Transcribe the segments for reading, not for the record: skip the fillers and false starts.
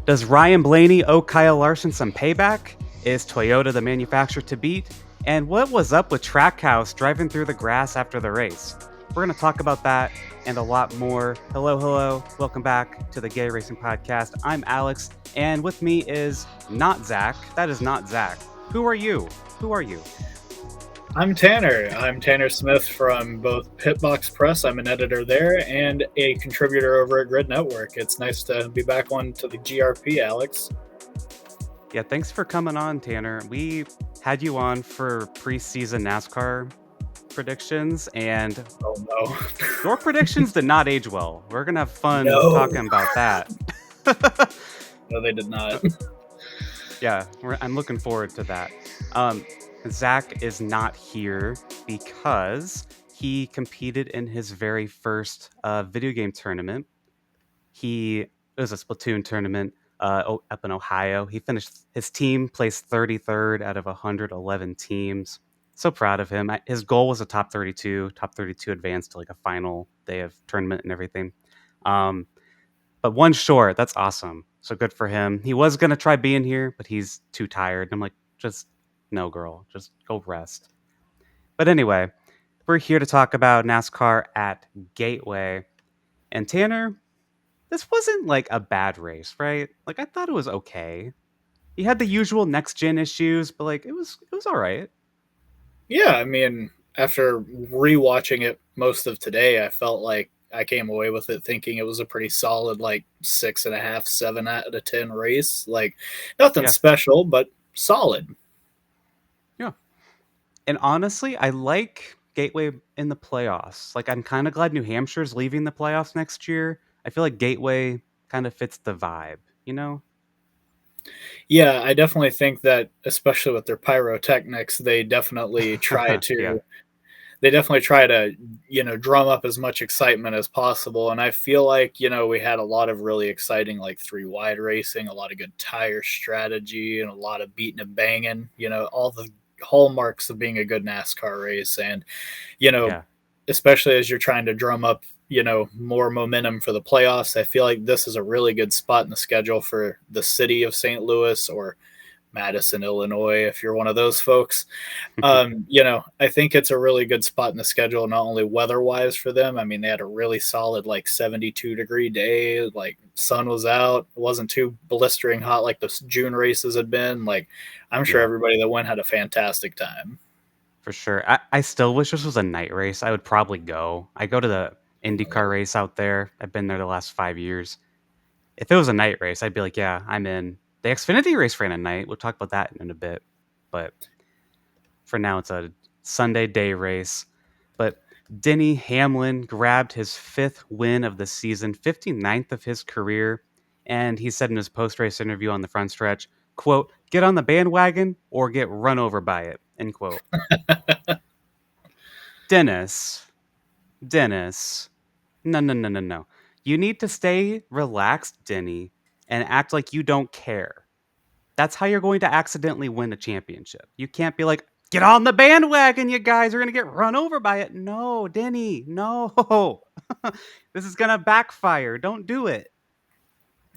Does Ryan Blaney owe Kyle Larson some payback? Is Toyota the manufacturer to beat? And what was up with Trackhouse driving through the grass after the race? We're going to talk about that and a lot more. Hello, hello. Welcome back to the Gay Racing Podcast. I'm Alex, and with me is not Zack. That is not Zack. Who are you? Who are you? I'm Tanner. I'm Tanner Smith from both Pitbox Press. I'm an editor there and a contributor over at Grid Network. It's nice to be back on to the GRP, Alex. Yeah, thanks for coming on, Tanner. We had you on for preseason NASCAR predictions, and Oh, no. your predictions did not age well. We're going to have fun No. talking about that. No, they did not. Yeah, I'm looking forward to that. Zack is not here because he competed in his very first video game tournament. It was a Splatoon tournament up in Ohio. His team placed 33rd out of 111 teams. So proud of him. His goal was a top 32 advanced to like a final day of tournament and everything. But one short, that's awesome. So good for him. He was going to try being here, but he's too tired. I'm like, just no, girl, just go rest. But anyway, we're here to talk about NASCAR at Gateway. And Tanner, this wasn't like a bad race, right? Like I thought it was okay. You had the usual next gen issues, but like it was all right. Yeah, I mean, after rewatching it most of today, I felt like I came away with it thinking it was a pretty solid, like 6.5, 7 out of 10 race. Like, nothing Yeah. special, but solid. Yeah. And honestly, I like Gateway in the playoffs. Like I'm kind of glad New Hampshire's leaving the playoffs next year. I feel like Gateway kind of fits the vibe, you know? Yeah, I definitely think that, especially with their pyrotechnics, Yeah. they definitely try to drum up as much excitement as possible. And I feel like we had a lot of really exciting like three wide racing, a lot of good tire strategy, and a lot of beating and banging. All the hallmarks of being a good NASCAR race. And you know, Yeah. especially as you're trying to drum up more momentum for the playoffs, I feel like this is a really good spot in the schedule for the city of St. Louis or Madison, Illinois, if you're one of those folks. I think it's a really good spot in the schedule, not only weather wise for them. I mean, they had a really solid, like 72-degree day, like sun was out. It wasn't too blistering hot like the June races had been. Like, I'm sure Yeah, everybody that went had a fantastic time. for sure. I still wish this was a night race. I would probably go. I go to the IndyCar race out there. I've been there the last 5 years. If it was a night race, I'd be like, yeah, I'm in. The Xfinity race ran at night. We'll talk about that in a bit. But for now, it's a Sunday day race. But Denny Hamlin grabbed his fifth win of the season, 59th of his career. And he said in his post race interview on the front stretch, quote, get on the bandwagon or get run over by it, end quote. Dennis, Dennis, no, no, no, no, no. You need to stay relaxed, Denny, and act like you don't care. That's how you're going to accidentally win a championship. You can't be like, get on the bandwagon, you guys are going to get run over by it. No, Denny, no. This is going to backfire. Don't do it.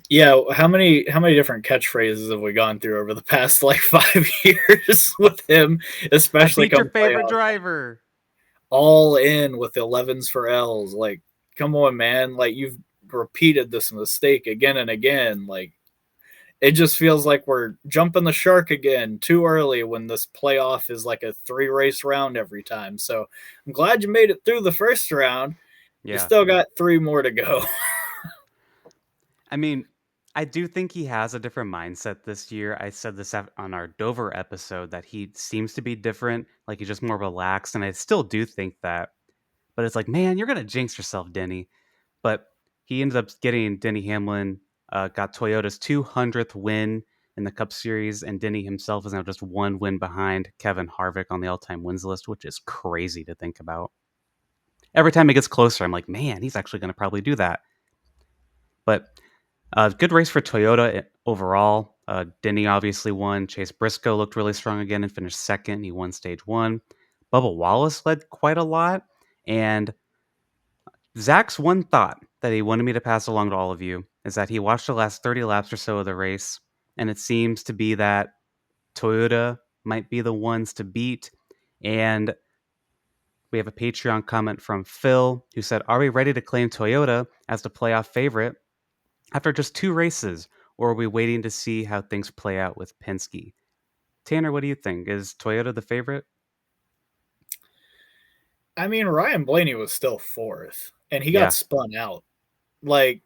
Yeah, how many different catchphrases have we gone through over the past like 5 years with him, I especially beat your come favorite playoffs? driver. All in with 11s for L's. Like, come on, man. Like, you've repeated this mistake again and again. Like, it just feels like we're jumping the shark again too early when this playoff is like a 3 race round every time. So I'm glad you made it through the first round. You Yeah. still got 3 more to go. I mean, I do think he has a different mindset this year. I said this on our Dover episode that he seems to be different. Like he's just more relaxed. And I still do think that. But it's like, man, you're going to jinx yourself, Denny. But he ended up getting Denny Hamlin, got Toyota's 200th win in the Cup Series, and Denny himself is now just one win behind Kevin Harvick on the all-time wins list, which is crazy to think about. Every time it gets closer, I'm like, man, he's actually going to probably do that. But good race for Toyota overall. Denny obviously won. Chase Briscoe looked really strong again and finished second. He won stage one. Bubba Wallace led quite a lot, and Zach's one thought that he wanted me to pass along to all of you is that he watched the last 30 laps or so of the race, and it seems to be that Toyota might be the ones to beat. And we have a Patreon comment from Phil who said, "Are we ready to claim Toyota as the playoff favorite after just 2 races, or are we waiting to see how things play out with Penske?" Tanner, what do you think? Is Toyota the favorite? I mean, Ryan Blaney was still fourth, and he got Yeah. spun out. Like,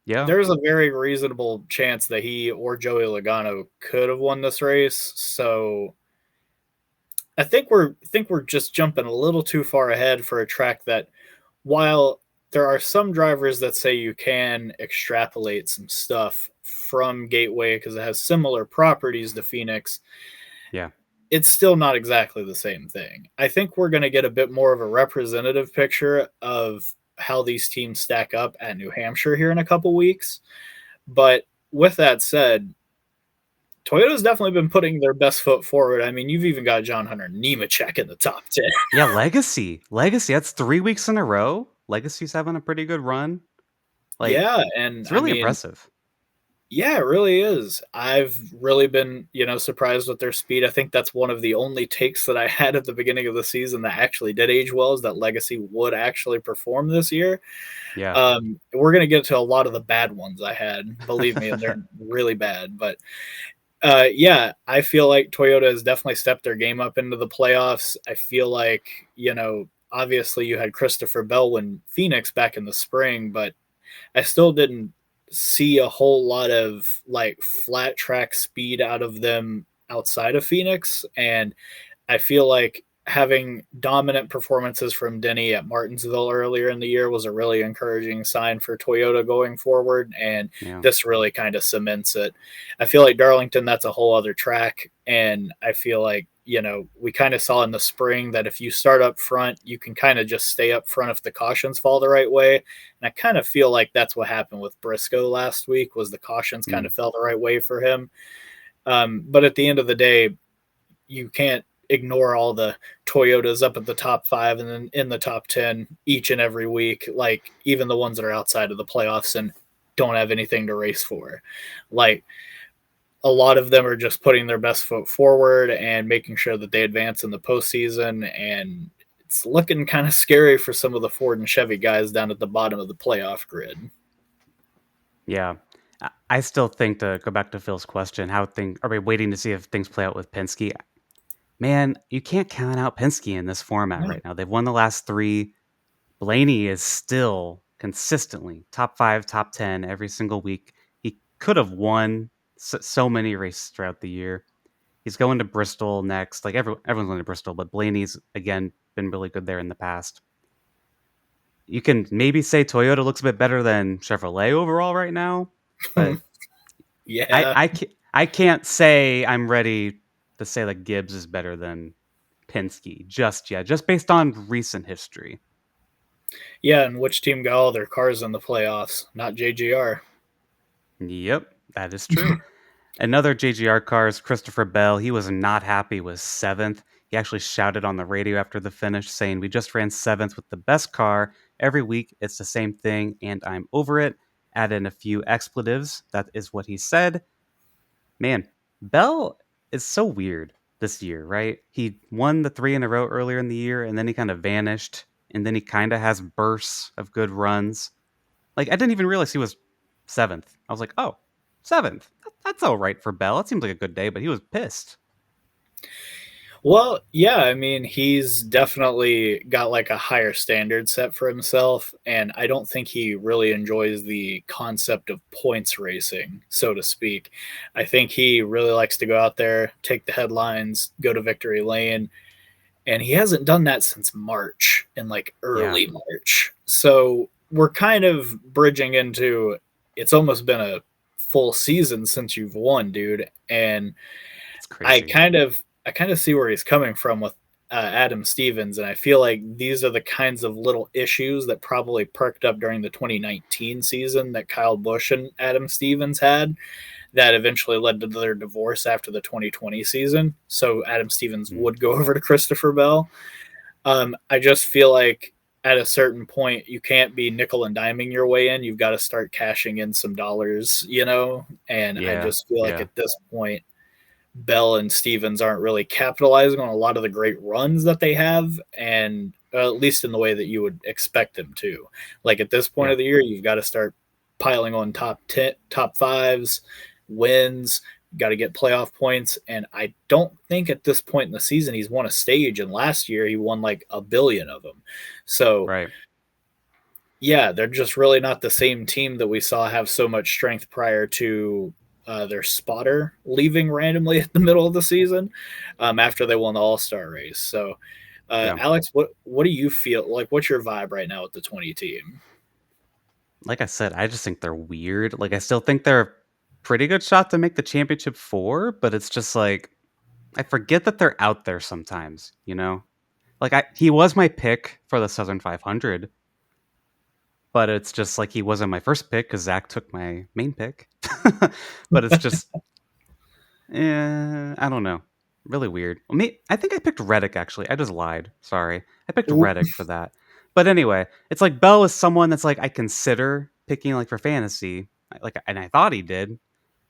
Yeah. there's a very reasonable chance that he or Joey Logano could have won this race. So I think we're just jumping a little too far ahead for a track that, while there are some drivers that say you can extrapolate some stuff from Gateway because it has similar properties to Phoenix, Yeah. it's still not exactly the same thing. I think we're going to get a bit more of a representative picture of how these teams stack up at New Hampshire here in a couple weeks. But with that said, Toyota's definitely been putting their best foot forward. I mean, you've even got John Hunter Nemechek in the top 10. Yeah, Legacy. Legacy, that's 3 weeks in a row. Legacy's having a pretty good run. Like, Yeah, and it's I really mean, impressive. yeah, it really is. I've really been, surprised with their speed. I think that's one of the only takes that I had at the beginning of the season that actually did age well, is that Legacy would actually perform this year. Yeah. We're going to get to a lot of the bad ones I had, believe me, and they're really bad. But yeah, I feel like Toyota has definitely stepped their game up into the playoffs. I feel like, obviously you had Christopher Bell win Phoenix back in the spring, but I still didn't see a whole lot of like flat track speed out of them outside of Phoenix. And I feel like having dominant performances from Denny at Martinsville earlier in the year was a really encouraging sign for Toyota going forward. And Yeah. this really kind of cements it. I feel like Darlington, that's a whole other track. And I feel like, we kind of saw in the spring that if you start up front, you can kind of just stay up front if the cautions fall the right way. And I kind of feel like that's what happened with Briscoe last week, was the cautions kind Mm. of fell the right way for him. But at the end of the day, you can't ignore all the Toyotas up at the top 5 and then in the top 10 each and every week, like even the ones that are outside of the playoffs and don't have anything to race for. Like, a lot of them are just putting their best foot forward and making sure that they advance in the postseason. And it's looking kind of scary for some of the Ford and Chevy guys down at the bottom of the playoff grid. Yeah. I still think, to go back to Phil's question, how things are we waiting to see if things play out with Penske? Man, you can't count out Penske in this format No. right now. They've won the last 3. Blaney is still consistently top 5, top 10 every single week. He could have won so many races throughout the year. He's going to Bristol next. Like, everyone's going to Bristol, but Blaney's again been really good there in the past. You can maybe say Toyota looks a bit better than Chevrolet overall right now, but I Yeah. I can't, I can't say I'm ready to say that Gibbs is better than Penske just yet, just based on recent history. Yeah. And which team got all their cars in the playoffs? Not JGR. Yep, that is true. Another JGR car is Christopher Bell. He was not happy with 7th. He actually shouted on the radio after the finish, saying, "We just ran 7th with the best car. Every week, it's the same thing, and I'm over it." Add in a few expletives. That is what he said. Man, Bell is so weird this year, right? He won the 3 in a row earlier in the year, and then he kind of vanished, and then he kind of has bursts of good runs. Like, I didn't even realize he was 7th. I was like, "Oh, 7th. That's all right for Bell. It seems like a good day," but he was pissed. Well, yeah, I mean, he's definitely got like a higher standard set for himself, and I don't think he really enjoys the concept of points racing, so to speak. I think he really likes to go out there, take the headlines, go to victory lane, and he hasn't done that since March, in like Yeah, early March. So we're kind of bridging into, it's almost been a full season since you've won, dude, and it's I crazy. kind of I kind of see where he's coming from with Adam Stevens, and I feel like these are the kinds of little issues that probably perked up during the 2019 season that Kyle Busch and Adam Stevens had, that eventually led to their divorce after the 2020 season. So Adam Stevens Mm. would go over to Christopher Bell. I just feel like at a certain point, you can't be nickel and diming your way in. You've got to start cashing in some dollars, And I Yeah, just feel like yeah, at this point, Bell and Stevens aren't really capitalizing on a lot of the great runs that they have, and at least in the way that you would expect them to. Like at this point yeah. of the year, you've got to start piling on top 10, top fives, wins. Got to get playoff points, and I don't think at this point in the season he's won a stage. And last year he won like a billion of them. So Right. yeah, they're just really not the same team that we saw have so much strength prior to their spotter leaving randomly at the middle of the season after they won the All Star race. So, Yeah. Alex, what do you feel like? What's your vibe right now with the 20 team? Like I said, I just think they're weird. Like I still think they're a pretty good shot to make the championship 4, but it's just like I forget that they're out there sometimes, you know? Like he was my pick for the Southern 500, but it's just like he wasn't my first pick cuz Zach took my main pick. But it's just I don't know. Really weird. Well, I think I picked Reddick actually. I just lied. Sorry. I picked Ooh, Reddick for that. But anyway, it's like Bell is someone that's like I consider picking like for fantasy. Like and I thought he did.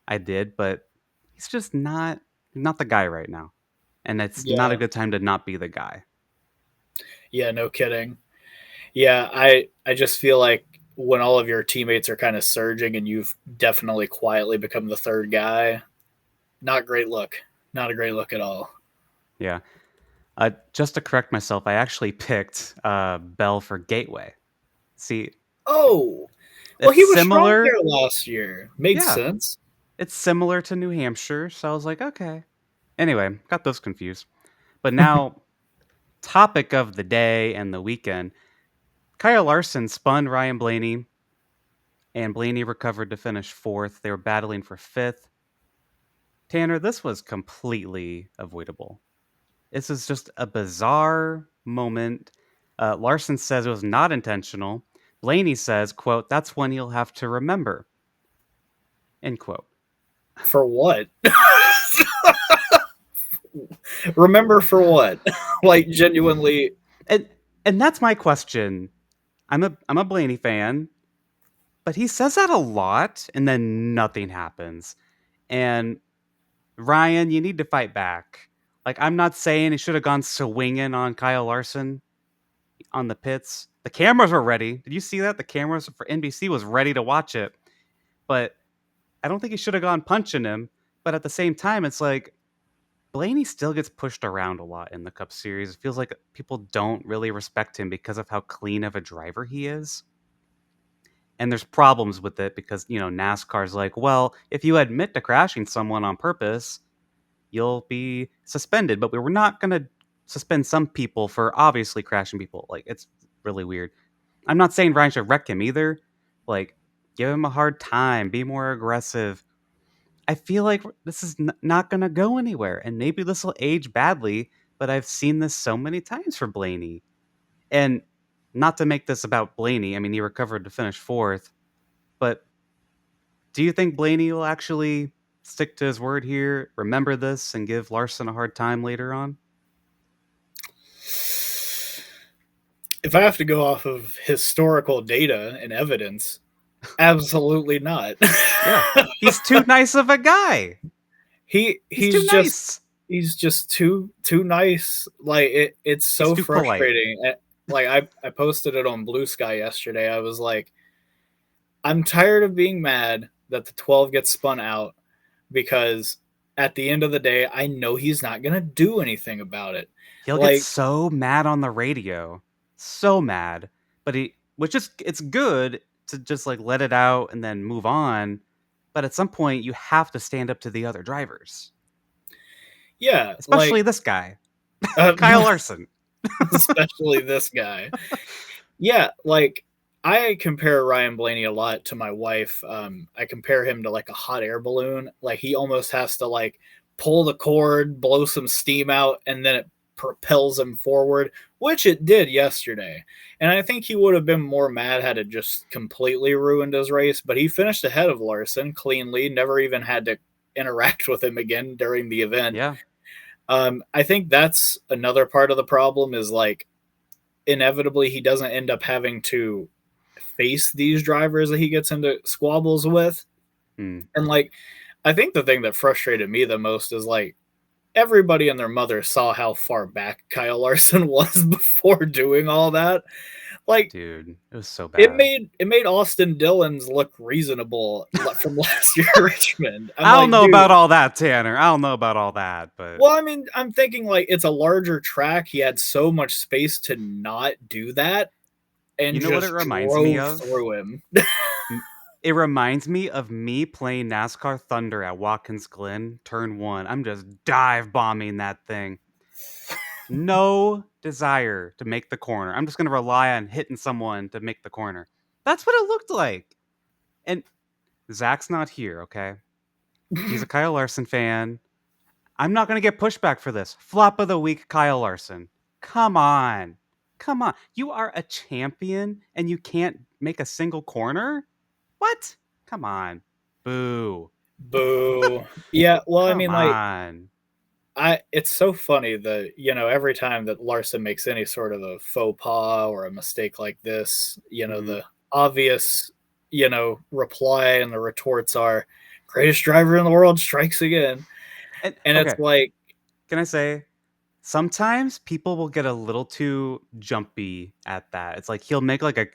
I did, but he's just not the guy right now. And it's not a yeah, good time to not be the guy. yeah, no kidding. Yeah, I just feel like when all of your teammates are kind of surging and you've definitely quietly become the third guy, not great look. Not a great look at all. Yeah. Just to correct myself, I actually picked Bell for Gateway. See, Oh, well, it's he was strong there similar. last year. Made Yeah, sense. it's similar to New Hampshire, so I was like, okay. Anyway, got those confused. But now, topic of the day and the weekend: Kyle Larson spun Ryan Blaney, and Blaney recovered to finish fourth. They were battling for fifth. Tanner, this was completely avoidable. This is just a bizarre moment. Larson says it was not intentional. Blaney says, "quote That's one you'll have to remember." End quote. For what? Remember for what? Like genuinely. And and that's my question. I'm a Blaney fan, but he says that a lot, and then nothing happens. And Ryan, you need to fight back. Like I'm not saying he should have gone swinging on Kyle Larson on the pits. The cameras were ready. Did you see that? The cameras for NBC was ready to watch it, but I don't think he should have gone punching him. But at the same time, it's like Blaney still gets pushed around a lot in the Cup Series. It feels like people don't really respect him because of how clean of a driver he is. And there's problems with it because, NASCAR's like, well, if you admit to crashing someone on purpose, you'll be suspended. But we were not going to suspend some people for obviously crashing people. Like, it's really weird. I'm not saying Ryan should wreck him either. Like, give him a hard time, be more aggressive. I feel like this is not going to go anywhere. And maybe this will age badly, but I've seen this so many times for Blaney. And not to make this about Blaney, I mean, he recovered to finish fourth, but do you think Blaney will actually stick to his word here, remember this, and give Larson a hard time later on? If I have to go off of historical data and evidence, absolutely not. Yeah. He's too nice of a guy. he He's too he's just nice. he's just too nice. Like it's He's so too polite. frustrating. Like I posted it on Bluesky yesterday. I was like, I'm tired of being mad that the 12 gets spun out because at the end of the day, I know he's not going to do anything about it. He'll get Like, so mad on the radio. So mad. But which is, it's good to just like let it out and then move on. But at some point, you have to stand up to the other drivers, yeah, especially like, this guy, uh, Kyle Larson. especially this guy. Yeah, like, I compare Ryan Blaney a lot to my wife. I compare him to like a hot air balloon. Like, he almost has to like pull the cord, blow some steam out, and then it propels him forward, which it did yesterday. And I think he would have been more mad had it just completely ruined his race, but he finished ahead of Larson cleanly, never even had to interact with him again during the event. Yeah. I think that's another part of the problem is like inevitably he doesn't end up having to face these drivers that he gets into squabbles with. Hmm. And like, I think the thing that frustrated me the most is like everybody and their mother saw how far back Kyle Larson was before doing all that. Like, Dude, it was so it bad. made Austin Dillon's look reasonable from last year at Richmond. I'm I don't like, know dude. about all that, Tanner. I don't know about all that, but Well, I mean, I'm thinking like it's a larger track. He had so much space to not do that you and know what it just reminds me drove of? through him. It reminds me of me playing NASCAR Thunder at Watkins Glen, turn 1. I'm just dive bombing that thing. No desire to make the corner. I'm just going to rely on hitting someone to make the corner. That's what it looked like. And Zach's not here, okay? He's a Kyle Larson fan. I'm not going to get pushback for this. Flop of the week, Kyle Larson. Come on. Come on. You are a champion and you can't make a single corner? What? Come on. Boo. Boo. Yeah, well, I Come mean, like, on. it's so funny that, every time that Larson makes any sort of a faux pas or a mistake like this, Mhm. the obvious, reply and the retorts are greatest driver in the world strikes again. And And it's okay, like, can I say sometimes people will get a little too jumpy at that. It's like he'll make like a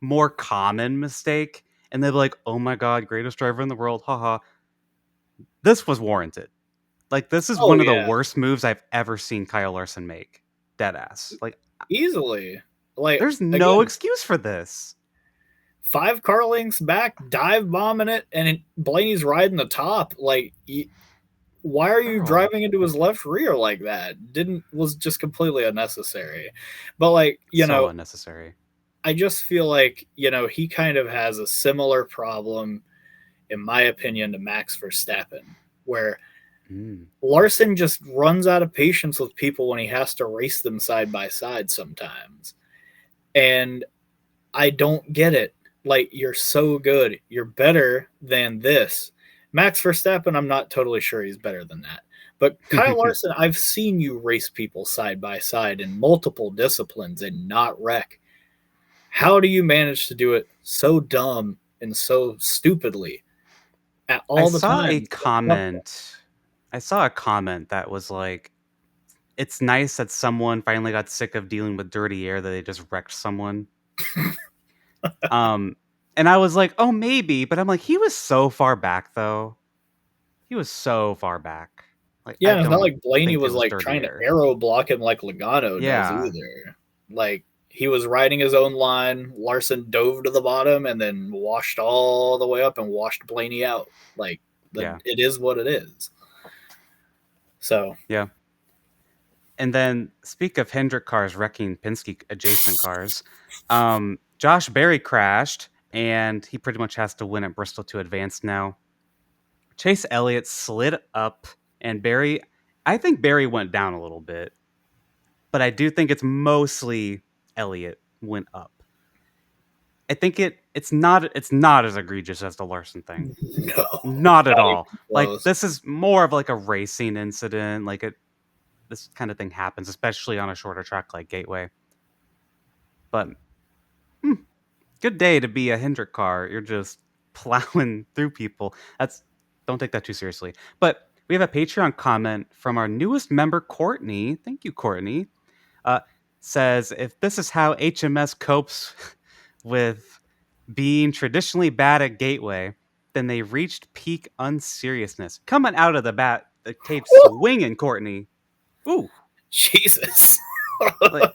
more common mistake and they'll be like, "Oh my god, greatest driver in the world." Haha. This was warranted. Like this is oh one of the yeah, worst moves I've ever seen Kyle Larson make. Dead ass. Like easily. Like, there's no again, excuse for this. 5 car lengths back, dive bombing it, and Blaney's riding the top. Like, why are you Girl. driving into his left rear like that? Didn't was just completely unnecessary. But like, So unnecessary. I just feel like, he kind of has a similar problem, in my opinion, to Max Verstappen, where Mm. Larson just runs out of patience with people when he has to race them side by side sometimes. And I don't get it. Like, you're so good. You're better than this. Max Verstappen, I'm not totally sure he's better than that. But Kyle Larson, I've seen you race people side by side in multiple disciplines and not wreck. How do you manage to do it so dumb and so stupidly at I all the saw a time? comment. I saw a comment that was like, it's nice that someone finally got sick of dealing with dirty air that they just wrecked someone. Um, and I was like, oh, maybe, but I'm like, he was so far back though. He was so far back. Like, I Yeah, it's not don't like Blaney think it was was like dirty trying to air. arrow block him like Logano does Yeah, either. Like, he was riding his own line. Larson dove to the bottom and then washed all the way up and washed Blaney out. Like, yeah, it is what it is. So, yeah. And then speak of Hendrick cars wrecking Penske adjacent cars, Josh Berry crashed, and he pretty much has to win at Bristol to advance now. Chase Elliott slid up, and I think Berry went down a little bit, but I do think it's mostly Elliott went up. I think it's not as egregious as the Larson thing. no, Not at not all. even Like close. this is more of like a racing incident. Like this kind of thing happens, especially on a shorter track like Gateway. But hmm, good day to be a Hendrick car. You're just plowing through people. Don't take that too seriously. But we have a Patreon comment from our newest member, Courtney. Thank you, Courtney. Uh, Says if this is how HMS copes with being traditionally bad at Gateway, then they reached peak unseriousness. Coming out of the cage swinging, Courtney. Ooh, Jesus. like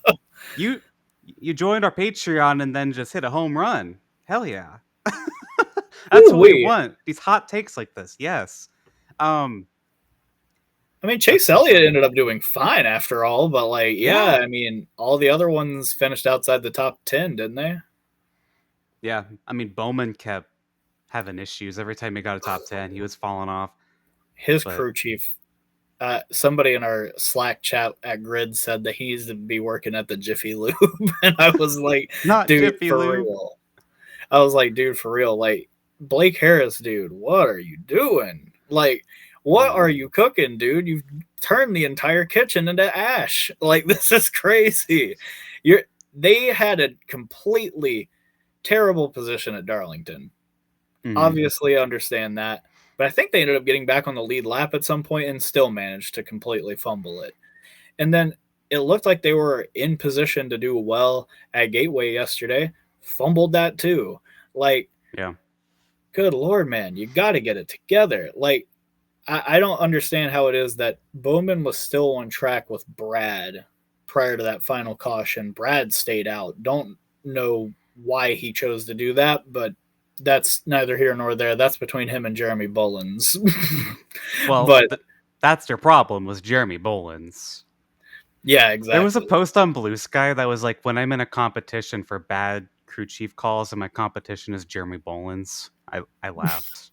you you joined our Patreon and then just hit a home run. Hell yeah. That's what we Ooh-wee. want. These hot takes like this. Yes. Um I mean, that's Chase Elliott awesome. ended up doing fine after all, but like, yeah, Yeah. I mean, all the other ones finished outside the top 10, didn't they? Yeah. I mean, Bowman kept having issues every time he got a top 10. He was falling off, His but crew chief, somebody in our Slack chat at Grid said that he needs to be working at the Jiffy Lube. And I was like, not dude, Jiffy for Lube. real. I was like, dude, for real. Like, Blake Harris, dude, what are you doing? Like, what Yeah. are you cooking, dude? You've turned the entire kitchen into ash. Like, this is crazy. You're they had a completely terrible position at Darlington. Mhm. Obviously, I understand that. But I think they ended up getting back on the lead lap at some point and still managed to completely fumble it. And then it looked like they were in position to do well at Gateway yesterday. Fumbled that too. Like, Yeah. good Lord, man, you got to get it together. Like, I don't understand how it is that Bowman was still on track with Brad prior to that final caution. Brad stayed out. Don't know why he chose to do that, but that's neither here nor there. That's between him and Jeremy Bullins. Well, But that's your problem was Jeremy Bolins. yeah, There was a exactly. post on Bluesky that was like, "When I'm in a competition for bad crew chief calls and my competition is Jeremy Bolins." I laughed.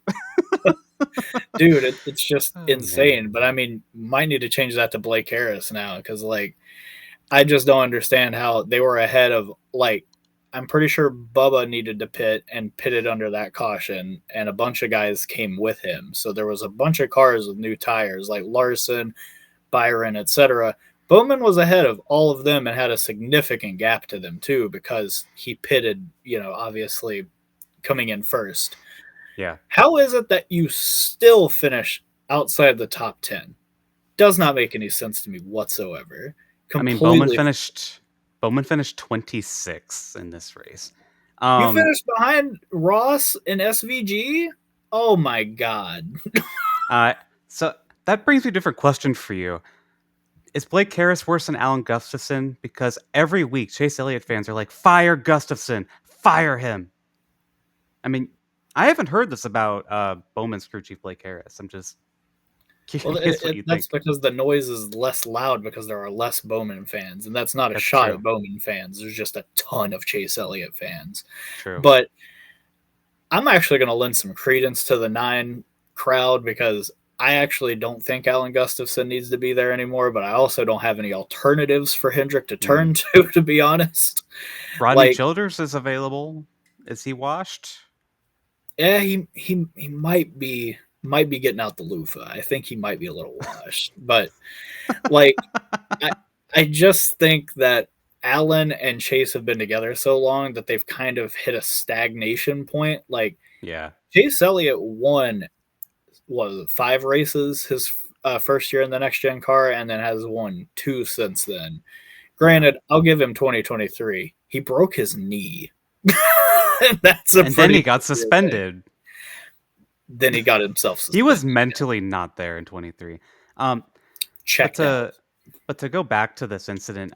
Dude, it's just Oh, man. insane. But I mean, might need to change that to Blake Harris now because, like, I just don't understand how they were ahead of, like, I'm pretty sure Bubba needed to pit and pitted under that caution, and a bunch of guys came with him. So there was a bunch of cars with new tires, like Larson, Byron, etc. Bowman was ahead of all of them and had a significant gap to them too because he pitted, obviously coming in first. Yeah. How is it that you still finish outside the top 10? Does not make any sense to me whatsoever. I mean, Completely. Bowman finished 26th in this race. You Um, finished behind Ross in SVG? Oh my god. uh, so that brings me to a different question for you. Is Blake Harris worse than Alan Gustafson? Because every week Chase Elliott fans are like, "Fire Gustafson, fire him." I mean, I haven't heard this about Bowman's crew chief Blake Harris. I'm just Well, curious what you that's think. because the noise is less loud because there are less Bowman fans, and that's not a That's shot at true. Bowman fans. There's just a ton of Chase Elliott fans. True. But I'm actually going to lend some credence to the 9 crowd because I actually don't think Alan Gustafson needs to be there anymore, but I also don't have any alternatives for Hendrick to Mm. turn to be honest. Rodney Like, Childers is available. Is he washed? yeah, he might be getting out the loofah. I think he might be a little washed, but like I I just think that Allen and Chase have been together so long that they've kind of hit a stagnation point. Like, Yeah. Chase Elliott won, was it, 5 races his first year in the next gen car, and then has won 2 since then. Yeah. Granted, I'll give him 2023. He broke his knee. That's a And then pretty he got severe thing. suspended. Then he got himself He was suspended. mentally not there in 23. Um, but Checked out. to go back to this incident,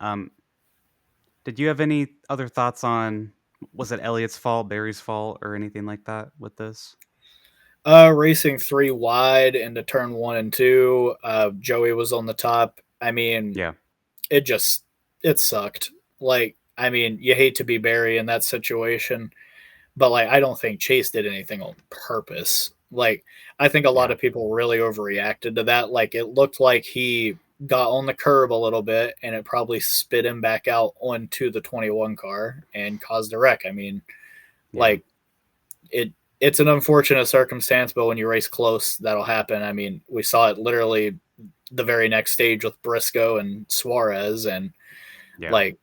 did you have any other thoughts on was it Elliott's fault, Barry's fault, or anything like that with this? Racing 3 wide into turn 1 and 2. Joey was on the top. I mean, Yeah. it just it sucked. Like, I mean, you hate to be Barry in that situation, but like, I don't think Chase did anything on purpose. Like, I think a lot Yeah. of people really overreacted to that. Like, it looked like he got on the curb a little bit and it probably spit him back out onto the 21 car and caused a wreck. I mean, Yeah. like, it it's an unfortunate circumstance, but when you race close, that'll happen. I mean, we saw it literally the very next stage with Briscoe and Suarez, and Yeah. like,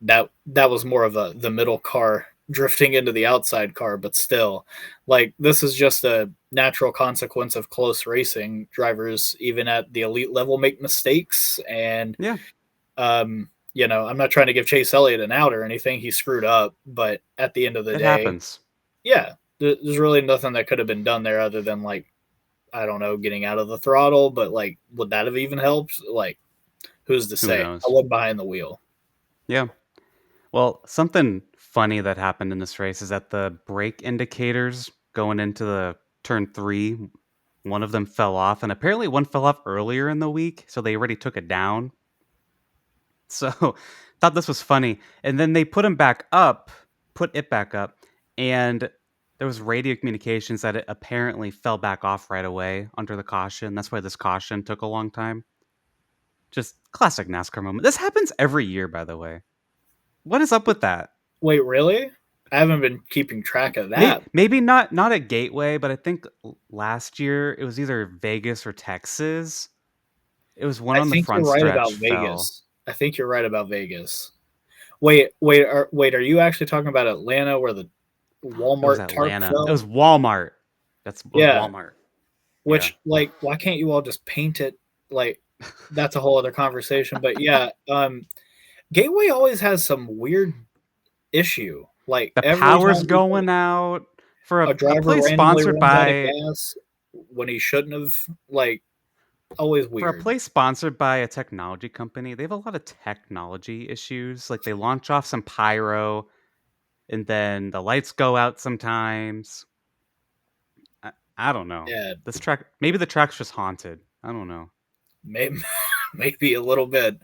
that was more of the middle car drifting into the outside car, but still, like, this is just a natural consequence of close racing. Drivers, even at the elite level, make mistakes, and Yeah. I'm not trying to give Chase Elliott an out or anything. He screwed up, but at the end of the It day, happens. yeah, there's really nothing that could have been done there other than, like, I don't know, getting out of the throttle. But like, would that have even helped? Like, who's to Who say? I knows? wasn't behind the wheel. Yeah. Well, something funny that happened in this race is that the brake indicators going into the turn 3, one of them fell off, and apparently one fell off earlier in the week, so they already took it down. So, thought this was funny, and then they put it back up, and there was radio communications that it apparently fell back off right away under the caution. That's why this caution took a long time. Just classic NASCAR moment. This happens every year, by the way. What is up with that? Wait, really? I haven't been keeping track of that. Maybe not at Gateway, but I think last year it was either Vegas or Texas. It was one I on the think you're front right stretch about fell. Vegas. I think you're right about Vegas. Wait, are you actually talking about Atlanta where the It was Walmart tarp Atlanta. It fell? was Walmart. It was Yeah, Walmart. Yeah. which like why can't you all just paint it like that's a whole other conversation, but yeah, Gateway always has some weird issue. Like The every power's time we going out for a a driver place randomly sponsored runs out of by gas when he shouldn't have, like always for a weird. place sponsored by a technology company. They have a lot of technology issues. Like they launch off some pyro and then the lights go out sometimes. I don't know. Yeah, This track, maybe the track's just haunted. I don't know. maybe maybe a little bit.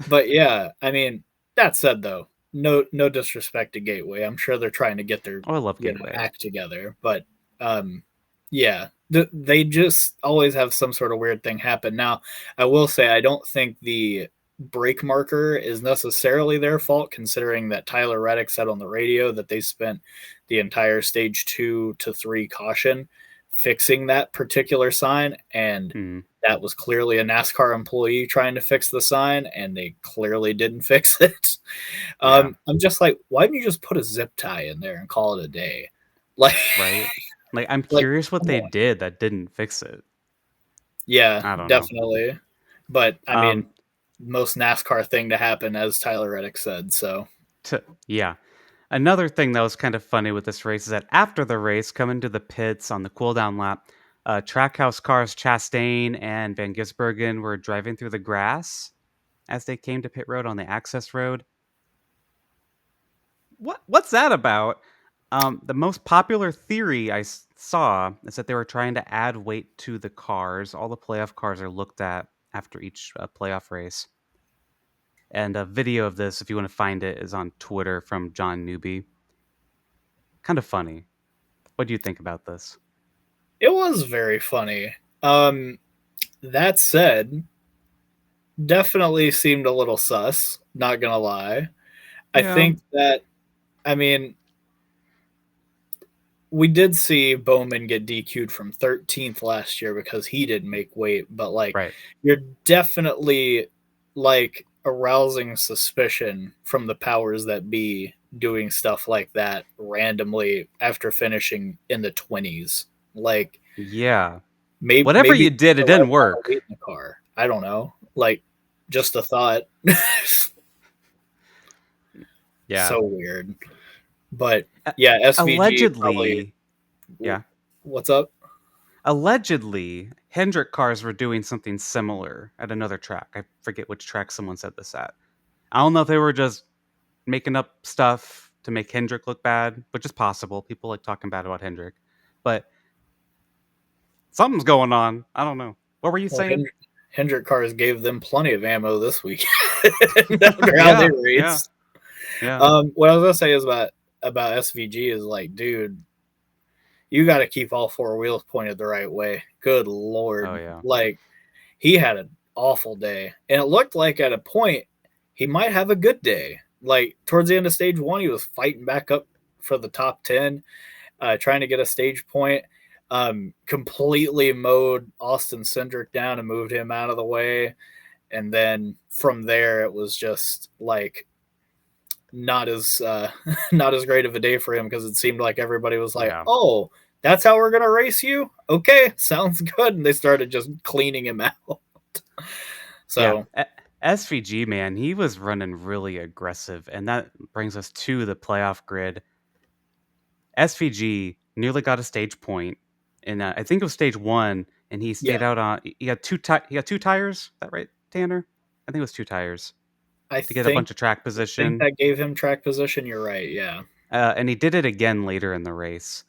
But yeah, I mean, that said though, no disrespect to Gateway. I'm sure they're trying to get their, Oh, I love Gateway. act together, but um yeah, they just always have some sort of weird thing happen. Now, I will say I don't think the brake marker is necessarily their fault, considering that Tyler Reddick said on the radio that they spent the entire stage 2 to 3 caution fixing that particular sign, and Hmm. that was clearly a NASCAR employee trying to fix the sign, and they clearly didn't fix it. Yeah. I'm just like, why didn't you just put a zip tie in there and call it a day? Like, Right. Like I'm like, curious what come they on. did that didn't fix it. Yeah, I don't know. definitely. But I Um. mean, most NASCAR thing to happen, as Tyler Reddick said. So Yeah. Another thing that was kind of funny with this race is that after the race, coming to the pits on the cooldown lap, Trackhouse cars Chastain and Van Gisbergen were driving through the grass as they came to pit road on the access road. What's that about? The most popular theory saw is that they were trying to add weight to the cars. All the playoff cars are looked at after each playoff race. And a video of this, if you want to find it, is on Twitter from John Newby. Kind of funny. What do you think about this? it was very funny. Um, that said, definitely seemed a little sus. Not gonna lie. I Yeah, think that, I mean, we did see Bowman get DQ'd from 13th last year because he didn't make weight, but like right. you're definitely like arousing suspicion from the powers that be doing stuff like that randomly after finishing in the 20s. Like Yeah. Whatever maybe you did, the it right didn't amount of weight work. in the car. I don't know. Like just a thought. Yeah. So weird. But A- yeah, SVG probably. Allegedly, yeah. What's up? Allegedly, Hendrick cars were doing something similar at another track. I forget which track someone said this at. I don't know if they were just making up stuff to make Hendrick look bad, which is possible. People like talking bad about Hendrick. But something's going on. I don't know. What were you Well, saying? Hendrick cars gave them plenty of ammo this week after how they Yeah, yeah, raced. yeah. What I was gonna say is about SVG is like, dude, you got to keep all four wheels pointed the right way. Good Oh lord, yeah. like he had an awful day, and it looked like at a point he might have a good day. Like towards the end of stage 1, he was fighting back up for the top 10, trying to get a stage point. Completely mowed Austin Cindric down and moved him out of the way. And then from there, it was just like not as not as great of a day for him because it seemed like everybody was like, Yeah. "Oh, that's how we're gonna race you? Okay, sounds good." And they started just cleaning him out. Yeah. So SVG, man, he was running really aggressive. And that brings us to the playoff grid. SVG nearly got a stage point, and I think it was stage one, and he yeah, stayed out on. He got two tires. Is that right, Tanner? I think it was two tires I to get a think bunch of track think position, that gave him track position. You're right. Yeah, and he did it again later in the race.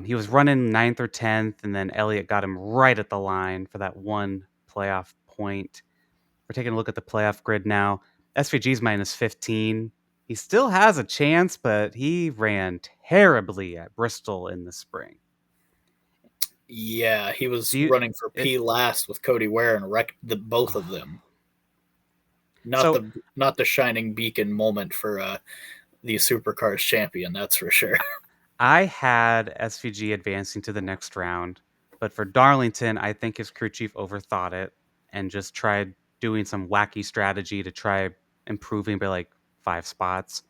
He was running ninth or 10th, and then Elliott got him right at the line for that one playoff point. We're taking a look at the playoff grid now. SVG's minus 15. He still has a chance, but he ran terribly at Bristol in the spring. yeah. He was Do you running for it P last with Cody Ware and wrecked both of them. Not so the shining beacon moment for the Supercars champion. That's for sure. I had SVG advancing to the next round, but for Darlington, I think his crew chief overthought it and just tried doing some wacky strategy to try improving by like 5 spots.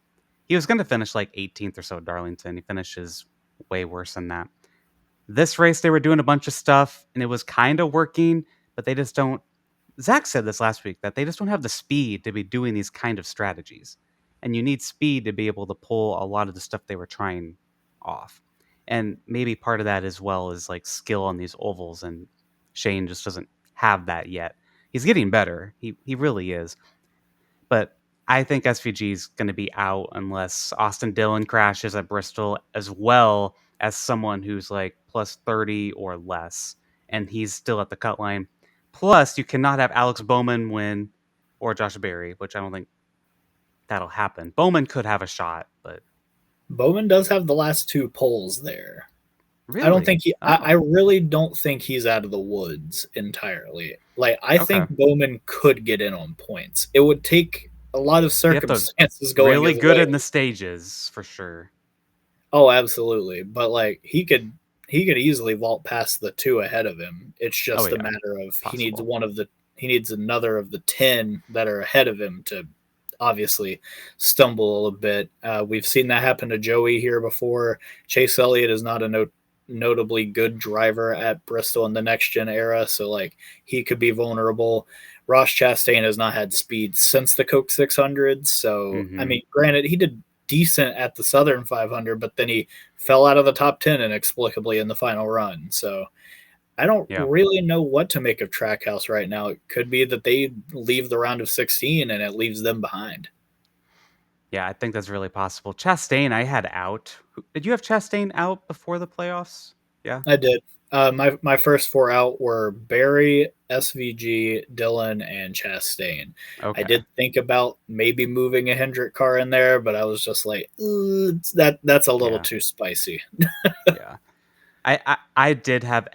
He was going to finish like 18th or so at Darlington. He finishes way worse than that. This race, they were doing a bunch of stuff and it was kind of working, but they just don't. Zack said this last week that they just don't have the speed to be doing these kind of strategies. And you need speed to be able to pull a lot of the stuff they were trying off. And maybe part of that as well is like skill on these ovals, and Shane just doesn't have that yet. He's getting better. He really is. But I think SVG is going to be out unless Austin Dillon crashes at Bristol, as well as someone who's like plus 30 or less, and he's still at the cut line. Plus, you cannot have Alex Bowman win or Josh Berry, which I don't think that'll happen. Bowman could have a shot, but Bowman does have the last 2 poles there. I don't think really? he. I really don't think he's out of the woods entirely. Like I Okay. think Bowman could get in on points. It would take a lot of You have to circumstances going really his good way. in the stages for sure. Oh, absolutely. But like he could easily vault past the 2 ahead of him. It's Oh just a yeah, matter of possible. he needs another of the 10 that are ahead of him to obviously stumble a little bit. We've seen that happen to Joey here before. Chase Elliott is not a notably good driver at Bristol in the next gen era, so like he could be vulnerable. Ross Chastain has not had speed since the Coke 600, so I Mm-hmm. mean, granted, he did decent at the Southern 500, but then he fell out of the top 10 inexplicably in the final run. So I don't Yeah. really know what to make of Trackhouse right now. It could be that they leave the round of 16 and it leaves them behind. Yeah, I think that's really possible. Chastain, I had out. Did you have Chastain out before the playoffs? Yeah. I did. My first 4 out were Barry, SVG, Dillon, and Chastain. I Okay. did think about maybe moving a Hendrick car in there, but I was just like, that's a little Yeah. too spicy. Yeah. I did have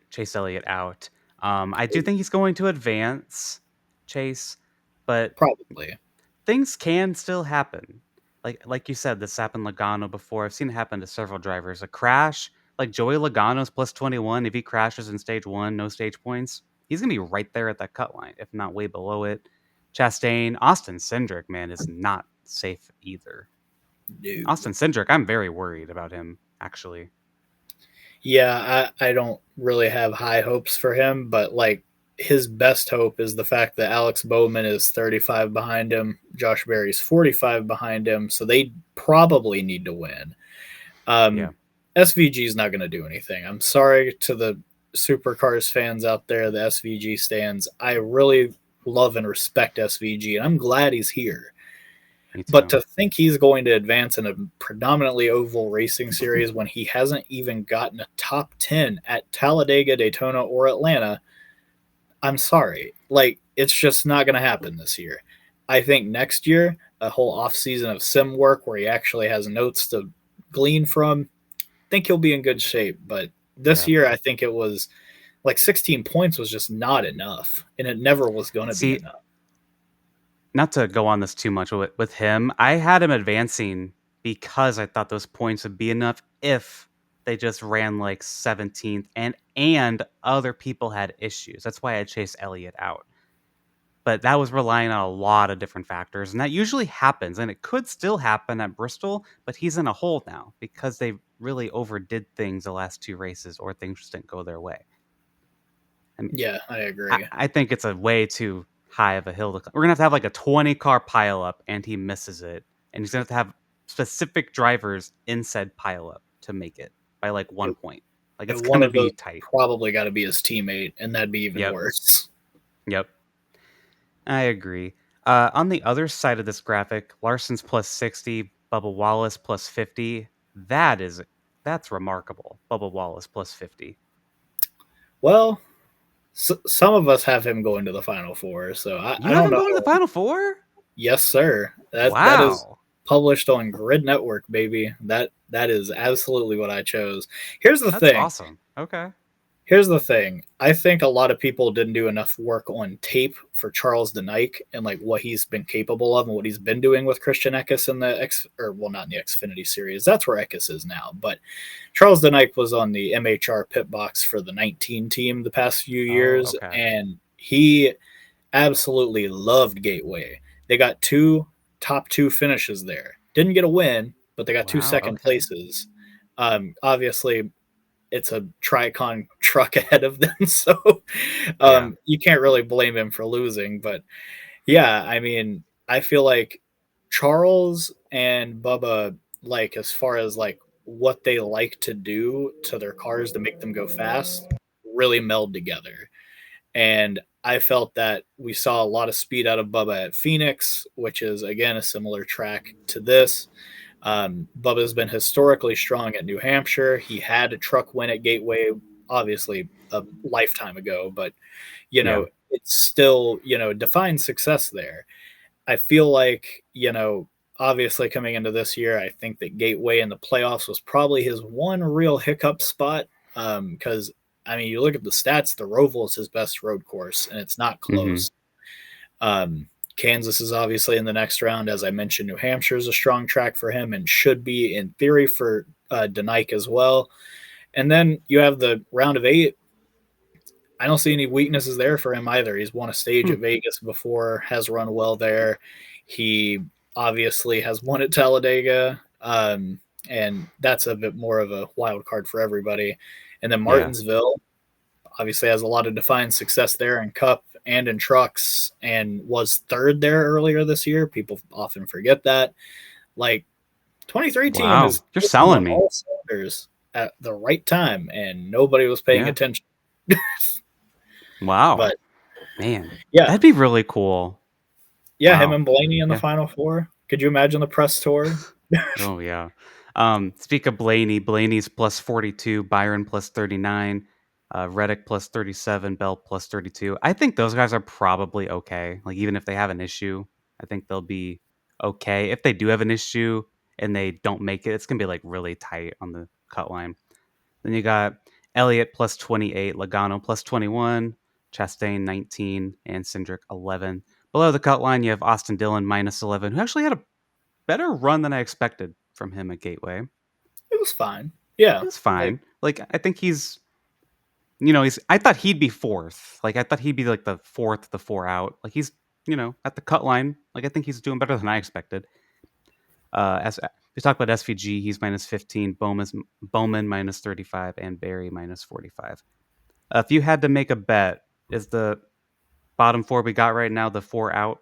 Chase Elliott out. I do think he's going to advance Chase, but Probably. things can still happen. Like you said, this happened Logano before. I've seen it happen to several drivers. A crash, like Joey Logano's plus 21. If he crashes in stage 1, no stage points, he's gonna be right there at that cut line, if not way below it. Chastain, Austin Cindric, man, is not safe either. No. Austin Cindric, I'm very worried about him, actually. Yeah, I don't really have high hopes for him, but like his best hope is the fact that Alex Bowman is 35 behind him, Josh Berry's 45 behind him, so they probably need to win. Yeah. SVG is not going to do anything. I'm sorry to the Supercars fans out there, the SVG stands. I really love and respect SVG, and I'm glad he's here. Me But too. to think he's going to advance in a predominantly oval racing series when he hasn't even gotten a top 10 at Talladega, Daytona, or Atlanta, I'm sorry. Like, it's just not going to happen this year. I think next year, a whole offseason of sim work where he actually has notes to glean from, I think he'll be in good shape. But this Yeah. year, I think it was like 16 points was just not enough, and it never was going to be See, enough. not to go on this too much with him, I had him advancing because I thought those points would be enough if they just ran like 17th and other people had issues. That's why I chased Elliott out. But that was relying on a lot of different factors, and that usually happens, and it could still happen at Bristol, but he's in a hole now because they really overdid things the last 2 races, or things just didn't go their way. I mean, Yeah, I I, agree. I think it's a way too high of a hill to climb. We're gonna have to have like a 20 car pileup, and he misses it, and he's gonna have to have specific drivers in said pileup to make it by like 1 point. Like it's And one gonna of be those tight. probably got to be his teammate, and that'd be even Yep, worse. yep, I agree. On the other side of this graphic, Larson's plus 60, Bubba Wallace plus 50. That's remarkable. Bubba Wallace plus 50. Well, some of us have him going to the Final Four, so I You have don't him know. going to the Final Four? Yes, sir. That is Wow, published on Grid Network, baby. That is absolutely what I chose. Here's the that's thing. awesome. Okay. Here's the thing. I think a lot of people didn't do enough work on tape for Charles DeNike and like what he's been capable of and what he's been doing with Christian Eckes in the not in the Xfinity series. That's where Eckes is now. But Charles DeNike was on the MHR pit box for the 19 team the past few Oh, years, okay. and he absolutely loved Gateway. They got 2 top 2 finishes there. Didn't get a win, but they got 2 Wow. second Okay. places. Obviously, it's a Tricon truck ahead of them, so Yeah. you can't really blame him for losing. But yeah, I mean, I feel like Charles and Bubba, like as far as like what they like to do to their cars to make them go fast, really meld together. And I felt that we saw a lot of speed out of Bubba at Phoenix, which is again a similar track to this. Bubba's been historically strong at New Hampshire. He had a truck win at Gateway, obviously a lifetime ago, but Yeah. it's still defined success there. I feel like obviously coming into this year, I think that Gateway in the playoffs was probably his one real hiccup spot. Because I mean, you look at the stats, the Roval is his best road course, and it's not Mm-hmm. close. Um, Kansas is obviously in the next round. As I mentioned, New Hampshire is a strong track for him and should be in theory for Denike as well. And then you have the round of 8. I don't see any weaknesses there for him either. He's won a stage Hmm. at Vegas before, has run well there. He obviously has won at Talladega, and that's a bit more of a wild card for everybody. And then Yeah. Martinsville obviously has a lot of defined success there in Cup and in trucks, and was third there earlier this year. People often forget that. Like 23 team Wow. is You're clicking selling on me. all cylinders at the right time, and nobody was paying Yeah. attention. Wow. But Man, yeah, that'd be really cool. yeah, him Wow. and Blaney in the Yeah. Final Four. Could you imagine the press tour? Oh yeah. Speak of Blaney, Blaney's plus 42, Byron plus 39, Reddick plus 37, Bell plus 32. I think those guys are probably okay. Like even if they have an issue, I think they'll be okay. If they do have an issue and they don't make it, it's gonna be like really tight on the cut line. Then you got Elliott plus 28, Logano plus 21, Chastain 19, and Cindric 11. Below the cut line, you have Austin Dillon minus 11, who actually had a better run than I expected from him at Gateway. It was fine. Yeah, It was like fine. Like I think he's I thought he'd be fourth. Like I thought he'd be like the fourth, the four out. Like he's, at the cut line. Like I think he's doing better than I expected. As we talk about SVG, he's minus 15, Bowman minus 35, and Barry minus 45. If you had to make a bet, is the bottom four we got right now the four out?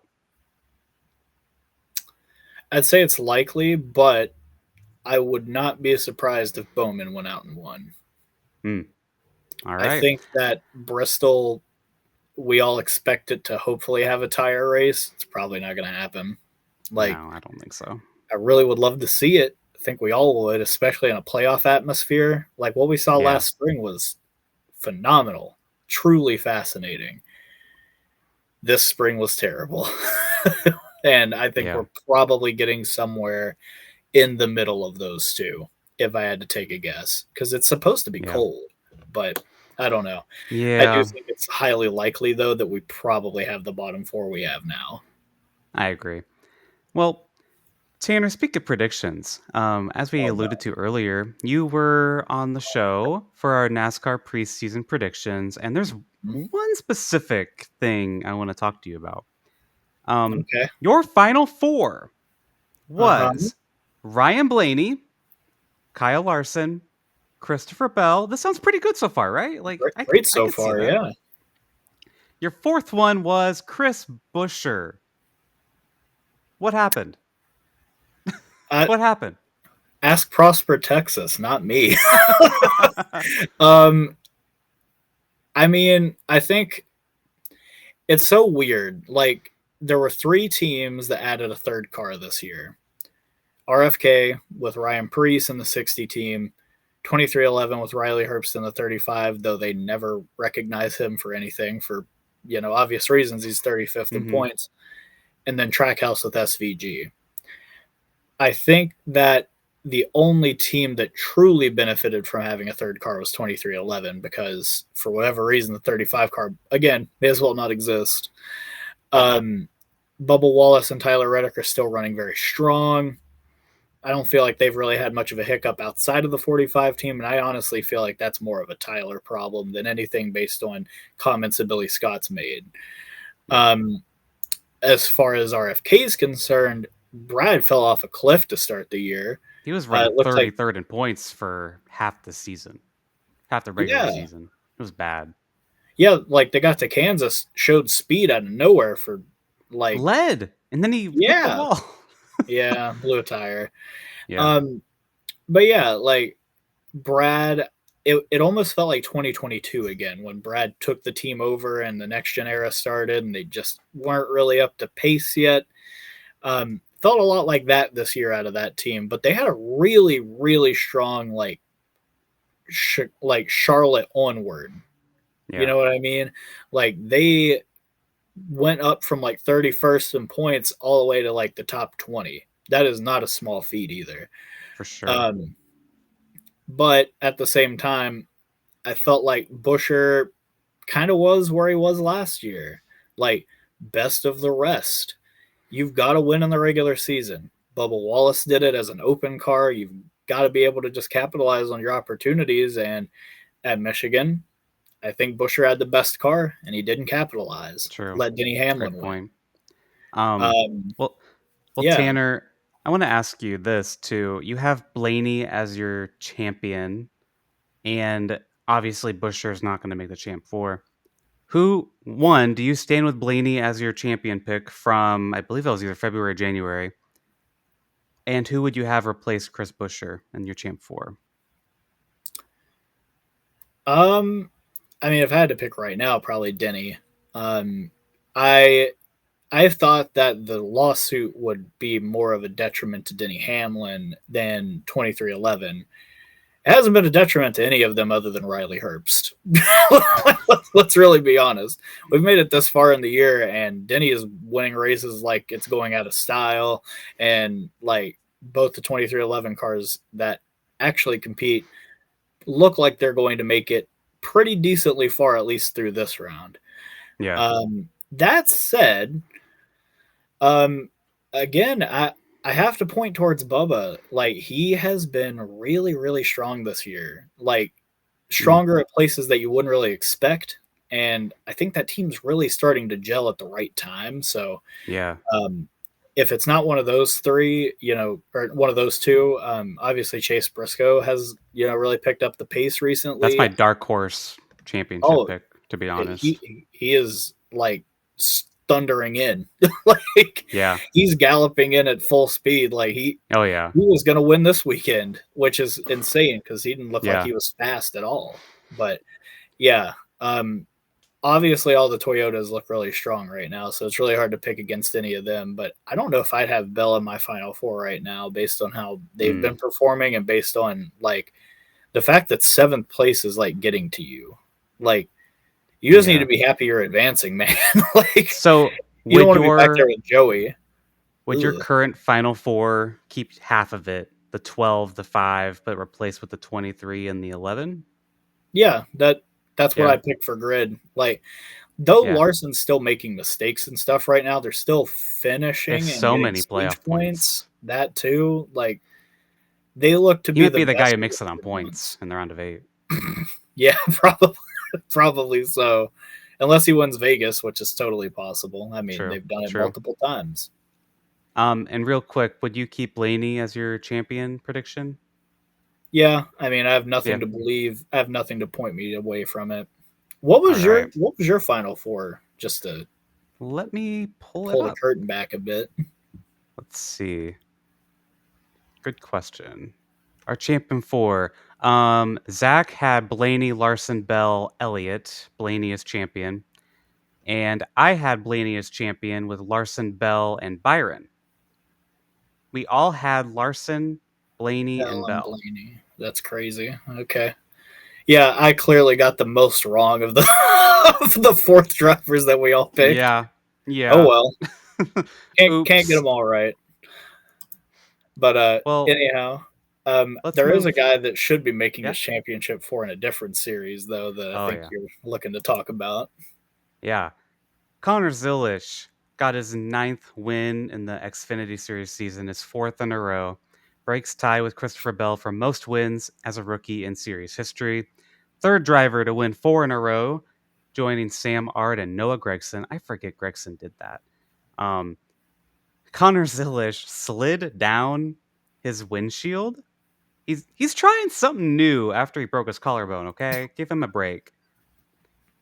I'd say it's likely, but I would not be surprised if Bowman went out and won. Hmm. All I right. think that Bristol, we all expect it to hopefully have a tire race. It's probably not going to happen. Like, No, I don't think so. I really would love to see it. I think we all would, especially in a playoff atmosphere. Like what we saw Yeah. last spring was phenomenal, truly fascinating. This spring was terrible. And I think Yeah. we're probably getting somewhere in the middle of those two, if I had to take a guess, because it's supposed to be Yeah. cold, but I don't know. I do Yeah. think it's highly likely, though, that we probably have the bottom four we have now. I agree. Well, Tanner, speak of predictions. As we Oh, alluded no. to earlier, you were on the show for our NASCAR preseason predictions, and there's one specific thing I want to talk to you about. Okay. Your final four Uh-huh. was Ryan Blaney, Kyle Larson, Christopher Bell. This sounds pretty good so far, right? Like Great, I could great I so could see far, that. yeah. Your fourth one was Chris Buescher. What happened? Uh, What happened? Ask Prosper, Texas, not me. um, I mean, I think it's so weird. Like, there were 3 teams that added a third car this year. RFK with Ryan Preece in the 60 team, 2311 with Riley Herbst in the 35, though they never recognize him for anything for, obvious reasons. He's 35th in hmm points. And then Trackhouse with SVG. I think that the only team that truly benefited from having a third car was 2311 because for whatever reason, the 35 car, again, may as well not exist. Um, Bubba Wallace and Tyler Reddick are still running very strong. I don't feel like they've really had much of a hiccup outside of the 45 team, and I honestly feel like that's more of a Tyler problem than anything based on comments that Billy Scott's made. Yeah. As far as RFK is concerned, Brad fell off a cliff to start the year. He was running It looked like 33rd in points for half the season, half the regular yeah, season. It was bad. yeah, like they got to Kansas, showed speed out of nowhere for like Led, and then he hit the yeah, wall. yeah, blew a tire. Yeah, Um, but yeah, like Brad, it almost felt like 2022 again when Brad took the team over and the next gen era started and they just weren't really up to pace yet. Felt a lot like that this year out of that team, but they had a really, really strong like Charlotte onward. You yeah, know what I mean? Like they went up from like 31st in points all the way to like the top 20. That is not a small feat either. for sure. Um, but at the same time, I felt like Busher kind of was where he was last year. Like best of the rest. You've got to win in the regular season. Bubba Wallace did it as an open car. You've got to be able to just capitalize on your opportunities. And at Michigan, I think Busher had the best car and he didn't capitalize. True. Let Denny Great Hamlin win. point. Um, Um, well, well, yeah. Tanner, I want to ask you this too. You have Blaney as your champion, and obviously Busher's not going to make the champ four. Who one? Do you stand with Blaney as your champion pick from? I believe that was either February or January. And who would you have replace Chris Busher in your champ four? Um, I mean, if I had to pick right now, probably Denny. I I've thought that the lawsuit would be more of a detriment to Denny Hamlin than 2311. It hasn't been a detriment to any of them other than Riley Herbst. Let's really be honest. We've made it this far in the year, and Denny is winning races like it's going out of style. And like both the 2311 cars that actually compete look like they're going to make it pretty decently far, at least through this round. Yeah. That said, um, again, I have to point towards Bubba. Like he has been really, really strong this year. Like Mm, stronger at places that you wouldn't really expect. And I think that team's really starting to gel at the right time. So yeah. um, if it's not one of those three, or one of those two, obviously Chase Briscoe has, really picked up the pace That's recently. my dark horse championship Oh, pick, to be honest. he is like thundering in, like Yeah. he's galloping in at full speed. Like Oh yeah. he was going to win this weekend, which is insane because he didn't look like Yeah. he was fast at all. But yeah, obviously all the Toyotas look really strong right now, so it's really hard to pick against any of them. But I don't know if I'd have Bell in my final four right now, based on how they've Mm, been performing and based on like the fact that seventh place is like getting to you. Like you just need to yeah. be happy you're advancing, man. Like So you don't want to be back there with Joey. would your Ugh. current final four keep half of it, the 12, the 5, but replace with the 23 and the 11? Yeah, that's what Yeah. I picked for grid. Like though Yeah. Larson's still making mistakes and stuff right now, they're still They have finishing and so getting many stage playoff points. points. That too, like they look to He be might the be the guy best who of the makes it on good ones. points in the round of 8. Yeah, probably so. Unless he wins Vegas, which is totally possible. I mean, True. they've done it True. multiple times. And real quick, would you keep Blaney as your champion prediction? Yeah, I mean, I have nothing Yeah. to believe. I have nothing to point me away from it. All right. What was your final four? Just to Let me pull it pull the up. curtain back a bit. Let's see. Good question. Our champion four. Zack had Blaney, Larson, Bell, Elliott. Blaney as champion. And I had Blaney as champion with Larson, Bell, and Byron. We all had Larson, Blaney, and Bell and Bell. Blaney. That's crazy. Okay. Yeah, I clearly got the most wrong of the of the fourth drivers that we all picked. Yeah. Oh Yeah. well, can't get Oops. them all right. But Well, anyhow, let's there is a move. guy that should be making Yeah. his championship for in a different series, though, that I Oh, think yeah. you're looking to talk about. Yeah. Connor Zilish got his ninth win in the Xfinity Series season, his fourth in a row. Breaks tie with Christopher Bell for most wins as a rookie in series history. Third driver to win 4 in a row, joining Sam Ard and Noah Gregson. I forget Gregson did that. Um, Connor Zilisch slid down his windshield. He's trying something new after he broke his collarbone, okay? Give him a break.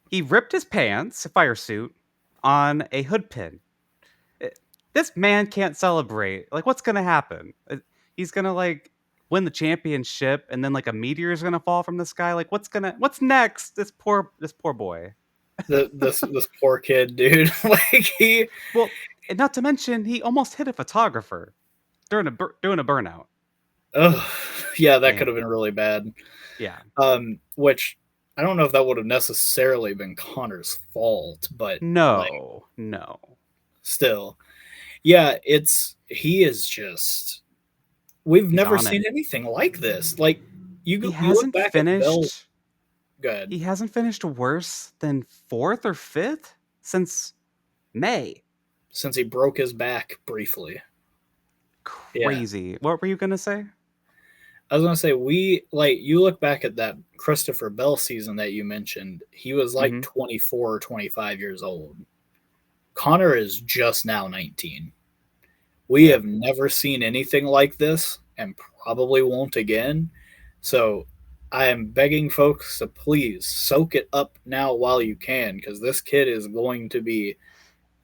He ripped his pants, fire suit, on a hood pin. Eh, This man can't celebrate. Like, what's gonna happen? He's gonna like win the championship, and then like a meteor is gonna fall from the sky. Like, what's next? This poor boy. This poor kid, dude. Like he, Well, and not to mention he almost hit a photographer doing a burnout. oh yeah, that could Man, have been really bad. yeah. Which I don't know if that would have necessarily been Connor's fault, but like No, no. still, yeah, he is just. We've He's never on it. seen anything like this. Like He you look hasn't back at Bell. finished. Good. He hasn't finished worse than fourth or fifth since May. Since he broke his back briefly. Yeah. Crazy. What were you gonna say? I was gonna say you look back at that Christopher Bell season that you mentioned, he was like Mm-hmm. 24 or 25 years old. Connor is just now 19. We Yeah. have never seen anything like this and probably won't again. So I am begging folks to please soak it up now while you can, because this kid is going to be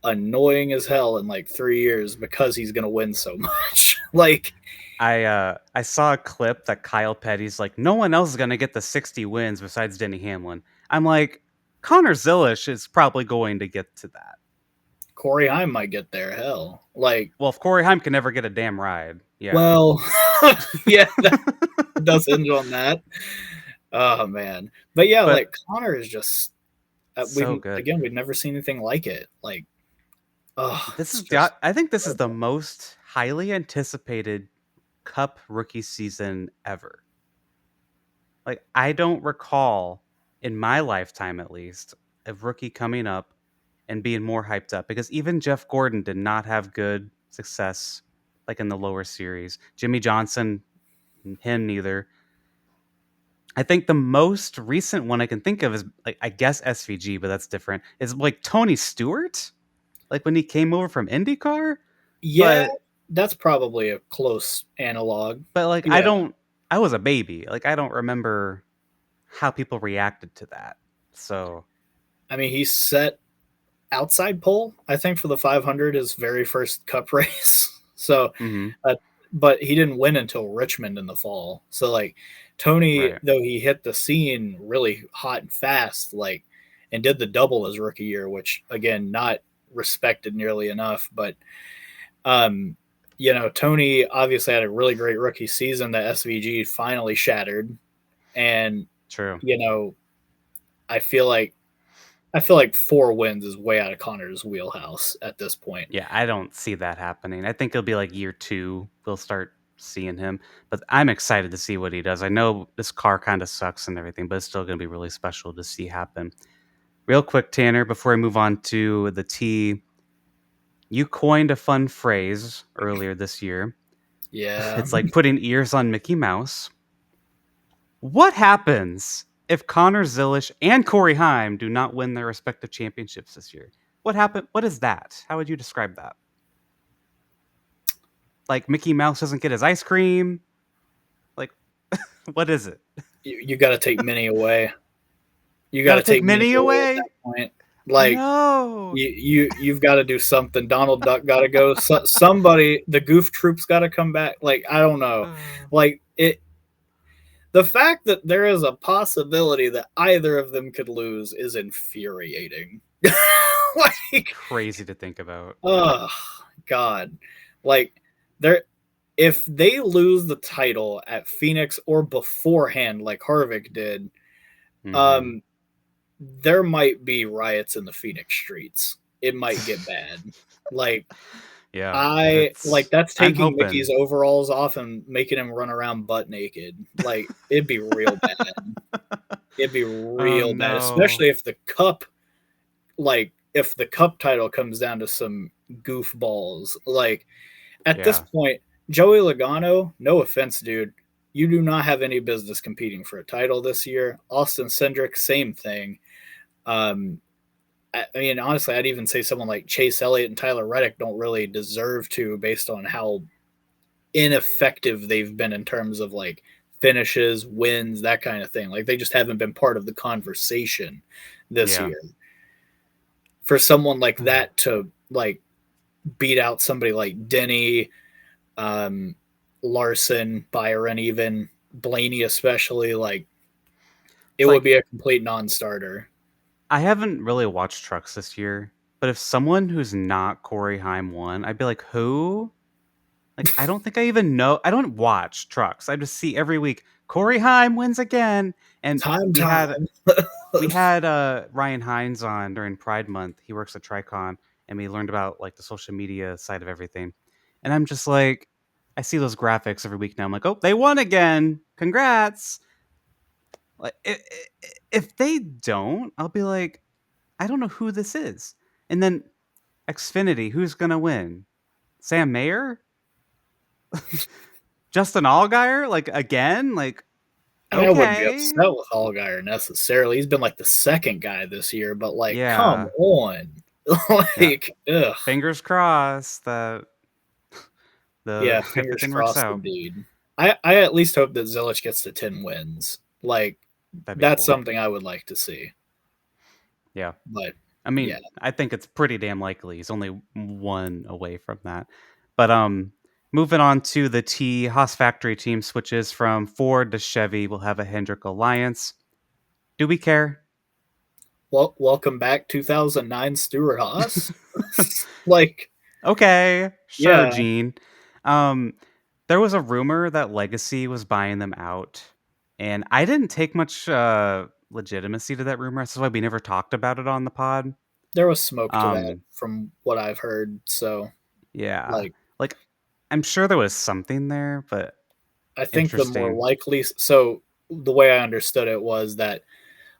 annoying as hell in like 3 years because he's gonna win so much. Like I saw a clip that Kyle Petty's like, no one else is gonna get the 60 wins besides Denny Hamlin. I'm like, Connor Zilisch is probably going to get to that. Corey Heim might get there. Hell, like Well, if Corey Heim can never get a damn ride, yeah. well, yeah, that does hinge on that. Oh man, but yeah, But like Connor is just so good. we've never seen anything like it. Like, oh, This it's is just got I think this is the incredible. most highly anticipated Cup rookie season ever. Like, I don't recall in my lifetime at least a rookie coming up and being more hyped up because even Jeff Gordon did not have good success like in the lower series. Jimmy Johnson, him neither. I think the most recent one I can think of is like I guess SVG, but that's different. Is like Tony Stewart, like when he came over from IndyCar, Yeah, but that's probably a close analog. like Yeah, I was a baby. Like I don't remember how people reacted to that. So, I mean, he set outside pole, I think, for the 500, his very first Cup race. So, mhm, uh, but he didn't win until Richmond in the fall. So, like, Tony, right. though he hit the scene really hot and fast, like, and did the double his rookie year, which again, not respected nearly enough. But, um, Tony obviously had a really great rookie season that SVG finally shattered. And, True. you know, I feel like I feel like 4 wins is way out of Connor's wheelhouse at this point. Yeah, I don't see that happening. I think it'll be like year 2 we'll start seeing him, but I'm excited to see what he does. I know this car kind of sucks and everything, but it's still going to be really special to see happen. Real quick, Tanner, before I move on to the T, you coined a fun phrase earlier this year. Yeah. It's like putting ears on Mickey Mouse. What happens if Connor Zilisch and Corey Heim do not win their respective championships this year? What happened? What is that? How would you describe that? Like Mickey Mouse doesn't get his ice cream? Like, what is it? You got to take Minnie away. You got Gotta to take take Minnie Minnie away at away? that point. Like No. you've got to do something. Donald Duck got to go. Somebody, the Goof Troop's got to come back. Like I don't know. Like it. The fact that there is a possibility that either of them could lose is infuriating. Like, Crazy to think about. oh God, like there. If they lose the title at Phoenix or beforehand, like Harvick did, Mhm. um, there might be riots in the Phoenix streets. It might get bad. Like Yeah, I like that's I'm taking Mickey's hoping. overalls off and making him run around butt naked. Like it'd be real bad. It'd be Oh, real bad, no. especially if the cup title comes down to some goofballs. Like at this Yeah, point, Joey Logano, no offense, dude, you do not have any business competing for a title this year. Austin Cindric, same thing. Um, I mean, honestly, I'd even say someone like Chase Elliott and Tyler Reddick don't really deserve to, based on how ineffective they've been in terms of like finishes, wins, that kind of thing. Like they just haven't been part of the conversation this Yeah. year. For someone like that to like beat out somebody like Denny, um, Larson, Byron, even Blaney, especially, like it It's would like be a complete non-starter. I haven't really watched trucks this year, but if someone who's not Corey Heim won, I'd be like, who? Like, I don't think I even know. I don't watch trucks. I just see every week Corey Heim wins again, and Time. we had Ryan Hines on during Pride Month. He works at Tricon, and we learned about like the social media side of everything. And I'm just like, I see those graphics every week now. I'm like, oh, they won again! Congrats! Like, if they don't, I'll be like, I don't know who this is. And then Xfinity, who's gonna win? Sam Mayer? Justin Allgaier? Like again? Like I mean, I wouldn't be okay, upset with Allgaier necessarily. He's been like the second guy this year, but like, come yeah, on, yeah. like, ugh. Fingers crossed that Yeah, the fingers everything works crossed, out. indeed. I at least hope that Zilich gets to 10 wins. Like, That'd be that's cool. something I would like to see. Yeah. But I yeah, mean, I think it's pretty damn likely. He's only one away from that. But moving on to the T Haas factory team switches from Ford to Chevy. We'll have a Hendrick alliance. Do we care? well, welcome back, 2009 Stuart Haas. Like, Okay, sure, yeah, Gene. Um, there was a rumor that Legacy was buying them out, and I didn't take much legitimacy to that rumor. That's why we never talked about it on the pod. there was smoke to that Um, from what I've heard. So, yeah, like, like I'm sure there was something there, but I think the more interesting. likely, so the way I understood it was that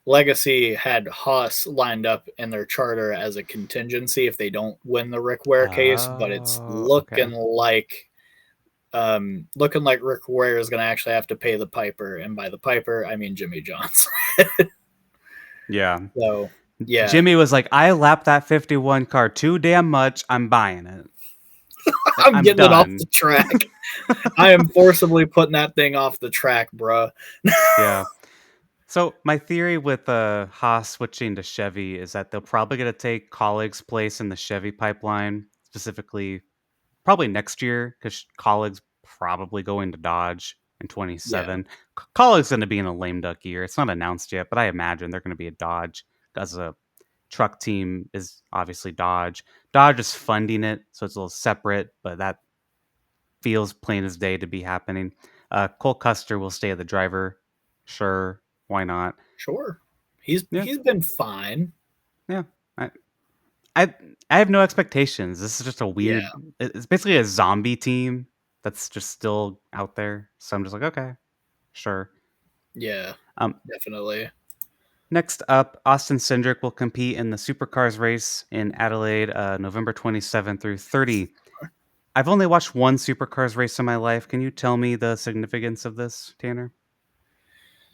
Legacy had Haas lined up in their charter as a contingency if they don't win the Rick Ware case, but it's Oh, okay. looking like Rick Ware is going to actually have to pay the piper, and by the piper I mean Jimmy Johnson. Yeah. So yeah, Jimmy was like, I lapped that 51 car too damn much. I'm buying it. Like, I'm I'm getting it off the done. track. I am forcibly putting that thing off the track, bruh. Yeah. So my theory with Haas switching to Chevy is that they're probably going to take Colleague's place in the Chevy pipeline, specifically probably next year, because Colleague's probably going to Dodge in Yeah, 27. Colleague's going to be in a lame duck year. It's not announced yet, but I imagine they're going to be a Dodge as a truck team is obviously Dodge. Dodge is funding it, so it's a little separate, but that feels plain as day to be happening. Cole Custer will stay the driver. Sure, why not? sure. He's Yeah, he's been fine. yeah. I, I, I have no expectations. This is just a Yeah, weird. It's basically a zombie team that's just still out there. So I'm just like, okay, sure. yeah, Um, definitely. Next up, Austin Cindric will compete in the Supercars race in Adelaide, November 27 through 30. I've only watched one Supercars race in my life. Can you tell me the significance of this, Tanner?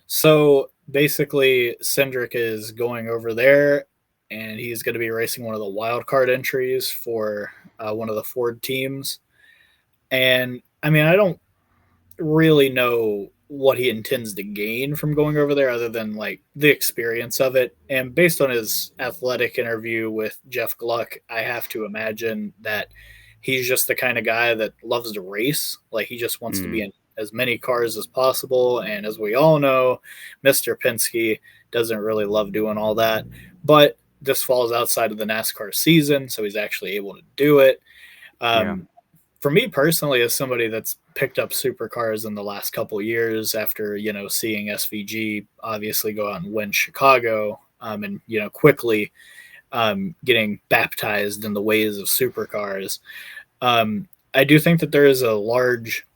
So basically, Cindric is going over there, and he's going to be racing one of the wild card entries for one of the Ford teams. And I mean, I don't really know what he intends to gain from going over there other than like the experience of it. And based on his athletic interview with Jeff Gluck, I have to imagine that he's just the kind of guy that loves to race. Like he just wants to be Mm, in as many cars as possible. And as we all know, Mr. Penske doesn't really love doing all that. But this falls outside of the NASCAR season, so he's actually able to do it. yeah, Um, for me personally, as somebody that's picked up supercars in the last couple of years after seeing SVG obviously go out and win Chicago, and quickly getting baptized in the ways of supercars, I do think that there is a large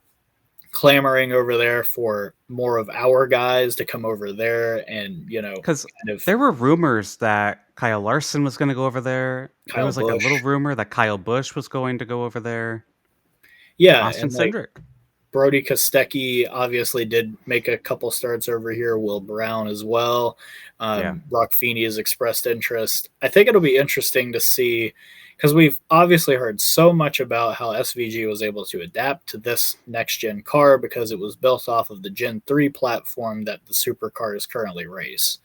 clamoring over there for more of our guys to come over there and because kind of there were rumors that Kyle Larson was going to go over there. There Kyle was like a little Busch. rumor that Kyle Busch was going to go over there. Yeah, Austin and like Cindric. Brody Kostecki obviously did make a couple starts over here. Will Brown as well. Yeah. Brock Feeney has expressed interest. I think it'll be interesting to see because we've obviously heard so much about how SVG was able to adapt to this next gen car because it was built off of the Gen 3 platform that the supercars currently race.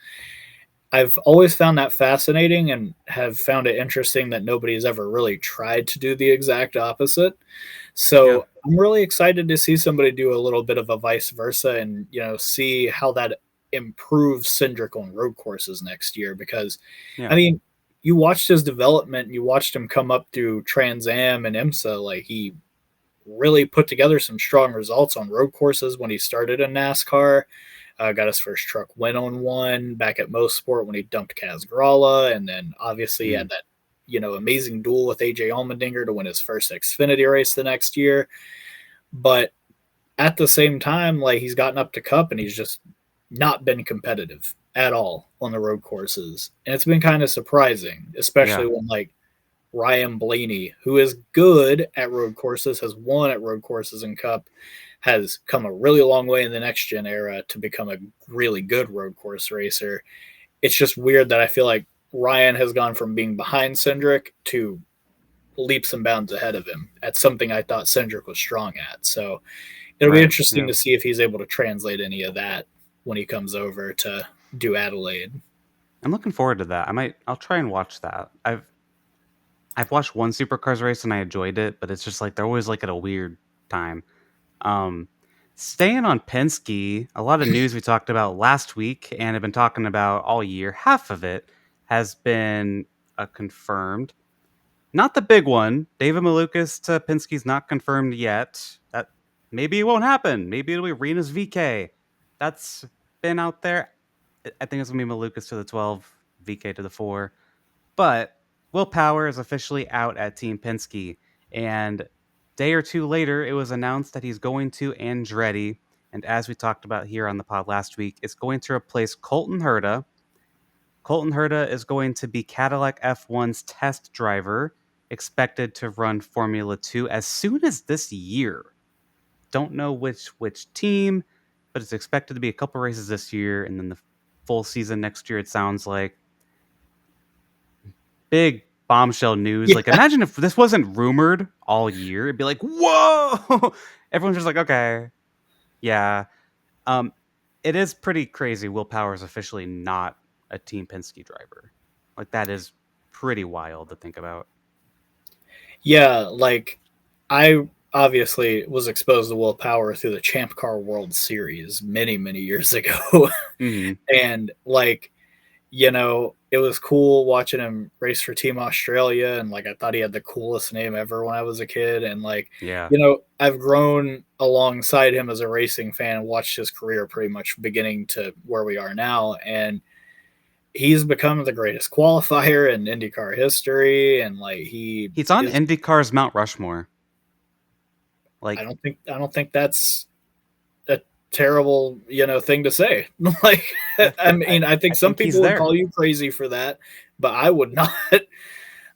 I've always found that fascinating and have found it interesting that nobody's ever really tried to do the exact opposite. Yeah. So I'm really excited to see somebody do a little bit of a vice versa and, see how that improves Cindric on road courses next year. Because, I Yeah. mean, you watched his development and you watched him come up through Trans Am and IMSA. Like, he really put together some strong results on road courses when he started in NASCAR. Got his first truck win on one back at Mosport when he dumped Kaz Grala, and then obviously he Mm. had that amazing duel with AJ Allmendinger to win his first Xfinity race the next year. But at the same time, like he's gotten up to Cup and he's just not been competitive at all on the road courses, and it's been kind of surprising, especially Yeah. when like Ryan Blaney, who is good at road courses, has won at road courses and Cup, has come a really long way in the next gen era to become a really good road course racer. It's just weird that I feel like Ryan has gone from being behind Cindric to leaps and bounds ahead of him at something I thought Cindric was strong at. So it'll be Right. interesting Yeah. to see if he's able to translate any of that when he comes over to do Adelaide. I'm looking forward to that. I'll try and watch that. I've watched one supercars race and I enjoyed it, but it's just like they're always like at a weird time. Um, Staying on Penske, a lot of news we talked about last week and have been talking about all year. Half of it has been confirmed. Not the big one. David Malukas to Penske's not confirmed yet. That maybe it won't happen. Maybe it'll be Rena's VK. That's been out there. I think it's gonna be Malukas to the 12, VK to the 4. But Will Power is officially out at Team Penske, and day or two later, it was announced that he's going to Andretti. And as we talked about here on the pod last week, it's going to replace Colton Herta. Colton Herta is going to be Cadillac F1's test driver, expected to run Formula 2 as soon as this year. Don't know which team, but it's expected to be a couple races this year and then the full season next year, it sounds like. Big bombshell news. Like, Yeah. imagine if this wasn't rumored all year. It'd be like, whoa! Everyone's just like, okay, yeah. Um, it is pretty crazy. Will Power is officially not a Team Penske driver. Like, that is pretty wild to think about. Yeah, like I obviously was exposed to Will Power through the Champ Car World Series many, many years ago. Hmm. And like, it was cool watching him race for Team Australia and like I thought he had the coolest name ever when I was a kid. And like, Yeah. I've grown alongside him as a racing fan and watched his career pretty much beginning to where we are now. And he's become the greatest qualifier in IndyCar history. And like he He's on is IndyCar's Mount Rushmore. I Like, don't think that's a terrible, thing to say. Like, I mean, I I think some think he's people would there. call you crazy for that, but I would not.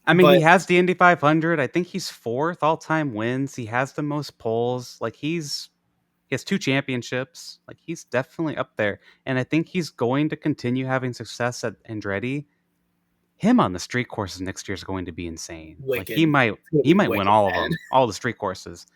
I mean, he But has the Indy 500. I think he's fourth all time wins. He has the most poles. Like, he has 2 championships. Like, he's definitely up there, and I think he's going to continue having success at Andretti. Him on the street courses next year is going to be insane. Like, wicked, it'll he be might win wicked, all of man. them, all the street courses.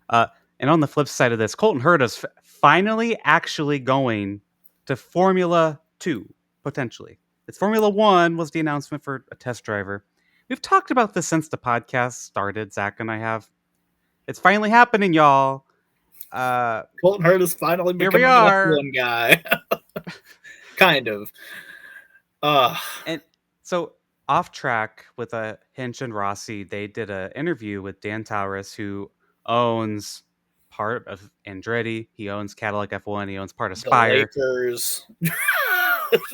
Uh, and on the flip side of this, Colton Herta's finally actually going to Formula 2, potentially. It's Formula 1 was the announcement for a test driver. We've talked about this since the podcast started, Zach and I have. It's finally happening, y'all. Uh, Colton Hurt is finally Here we becoming an are. F1 guy, kind of. Uh And so off track with Hinch and Rossi, they did an interview with Dan Tauris, who owns part of Andretti. He owns Cadillac F1. He owns part of the Spire. Lakers.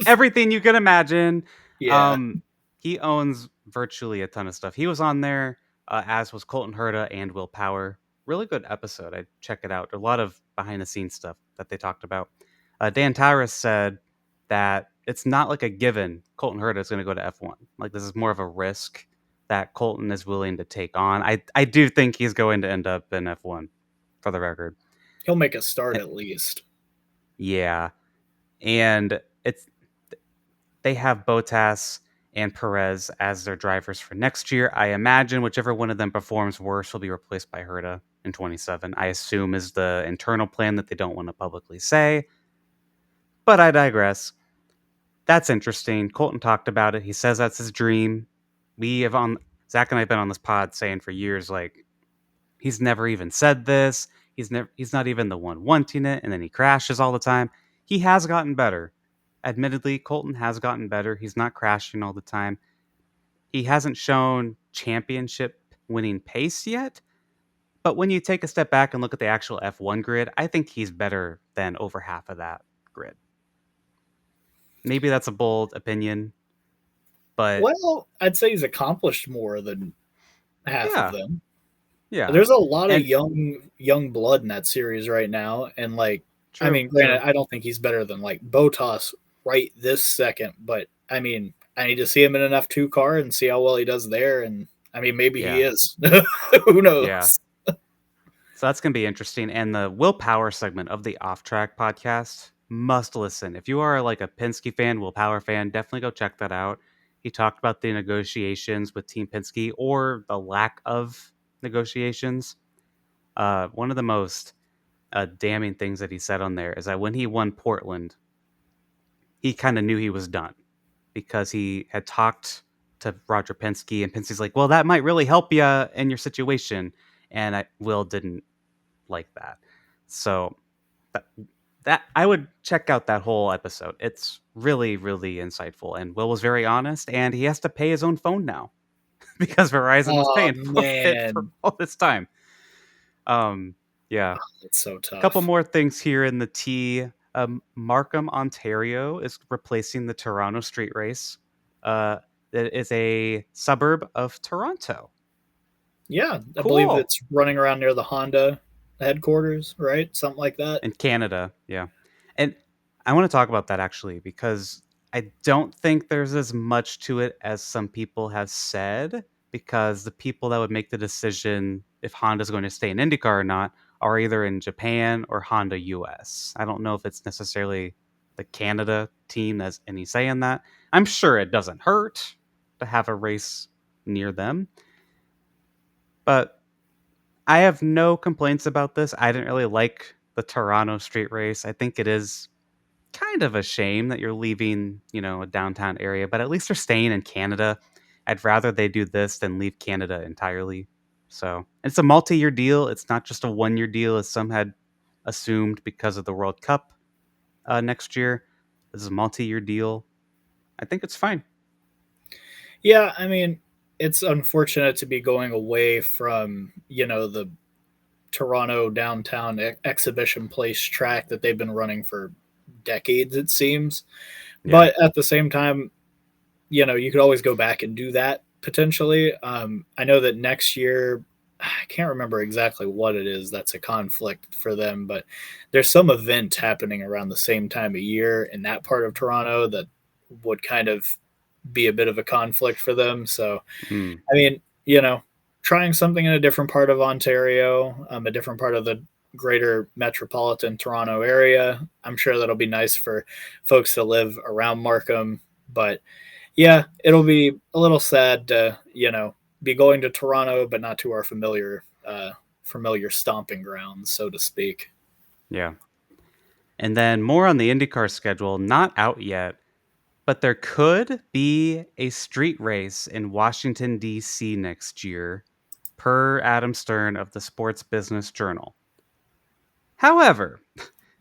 Everything you can imagine. Yeah. Um, he owns virtually a ton of stuff. He was on there, as was Colton Herta and Will Power. Really good episode. I'd check it out. A lot of behind the scenes stuff that they talked about. Dan Tyrus said that it's not like a given Colton Herta is going to go to F1. Like, this is more of a risk that Colton is willing to take on. I do think he's going to end up in F1. for the record. He'll make a start And, at least. yeah, and they have Bottas and Perez as their drivers for next year. I imagine whichever one of them performs worse will be replaced by Herta in 27. I assume is the internal plan that they don't want to publicly say, but I digress. That's interesting. Colton talked about it. He says that's his dream. We have on Zach and I have been on this pod saying for years, like, he's never even said this. He's not even the one wanting it, and then he crashes all the time. He has gotten better. Admittedly, Colton has gotten better. He's not crashing all the time. He hasn't shown championship winning pace yet, but when you take a step back and look at the actual F1 grid, I think he's better than over half of that grid. Maybe that's a bold opinion, but Well, I'd say he's accomplished more than half of yeah, them. yeah. There's a lot of And young blood in that series right now, and like, I true, mean, granted, true. I don't think he's better than like Bottas right this second, but I mean, I need to see him in an F2 car and see how well he does there, and I mean, maybe he Yeah, is. Who yeah. knows? So that's going to be interesting. And the willpower segment of the Off Track podcast, must listen. If you are like a Penske fan, willpower fan, definitely go check that out. He talked about the negotiations with Team Penske or the lack of negotiations. One of the most damning things that he said on there is that when he won Portland, he kind of knew he was done because he had talked to Roger Penske, and Penske's like, "Well, that might really help you in your situation." And Will didn't like that. So that, that I would check out that whole episode. It's really, really insightful. And Will was very honest, and he has to pay his own phone now because Verizon was Oh paying for it for man, all this time. Um, yeah. it's so Couple tough. more things here in the T. Markham, Ontario is replacing the Toronto Street Race. Uh, it is a suburb of Toronto. Yeah, I believe Cool. it's running around near the Honda headquarters, right? Something like that. In Canada, yeah. And I want to talk about that actually because I don't think there's as much to it as some people have said because the people that would make the decision if Honda's going to stay in IndyCar or not are either in Japan or Honda US. I don't know if it's necessarily the Canada team that's any say in that. I'm sure it doesn't hurt to have a race near them, but I have no complaints about this. I didn't really like the Toronto street race. I think it is kind of a shame that you're leaving, a downtown area, but at least they're staying in Canada. I'd rather they do this than leave Canada entirely. So it's a multi-year deal. It's not just a one-year deal, as some had assumed because of the World Cup next year. This is a multi-year deal. I think it's fine. Yeah, I mean, it's unfortunate to be going away from, the Toronto downtown exhibition place track that they've been running for decades, it seems. Yeah. But at the same time, you could always go back and do that potentially. I know that next year, I can't remember exactly what it is that's a conflict for them, but there's some event happening around the same time of year in that part of Toronto that would kind of be a bit of a conflict for them. So, Mm, I mean, trying something in a different part of Ontario, a different part of the greater metropolitan Toronto area. I'm sure that'll be nice for folks to live around Markham. But yeah, it'll be a little sad to, be going to Toronto, but not to our familiar stomping grounds, so to speak. yeah. And then more on the IndyCar schedule, not out yet, but there could be a street race in Washington, D.C. next year, per Adam Stern of the Sports Business Journal. However,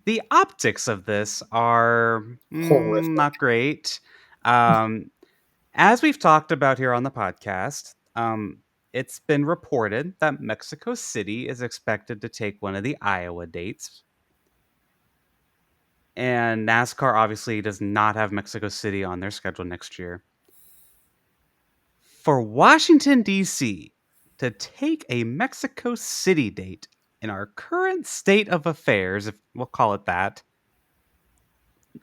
the optics of this are not Horrific. great. Um, as we've talked about here on the podcast, it's been reported that Mexico City is expected to take one of the Iowa dates. And NASCAR obviously does not have Mexico City on their schedule next year. For Washington, D.C. to take a Mexico City date in our current state of affairs, if we'll call it that,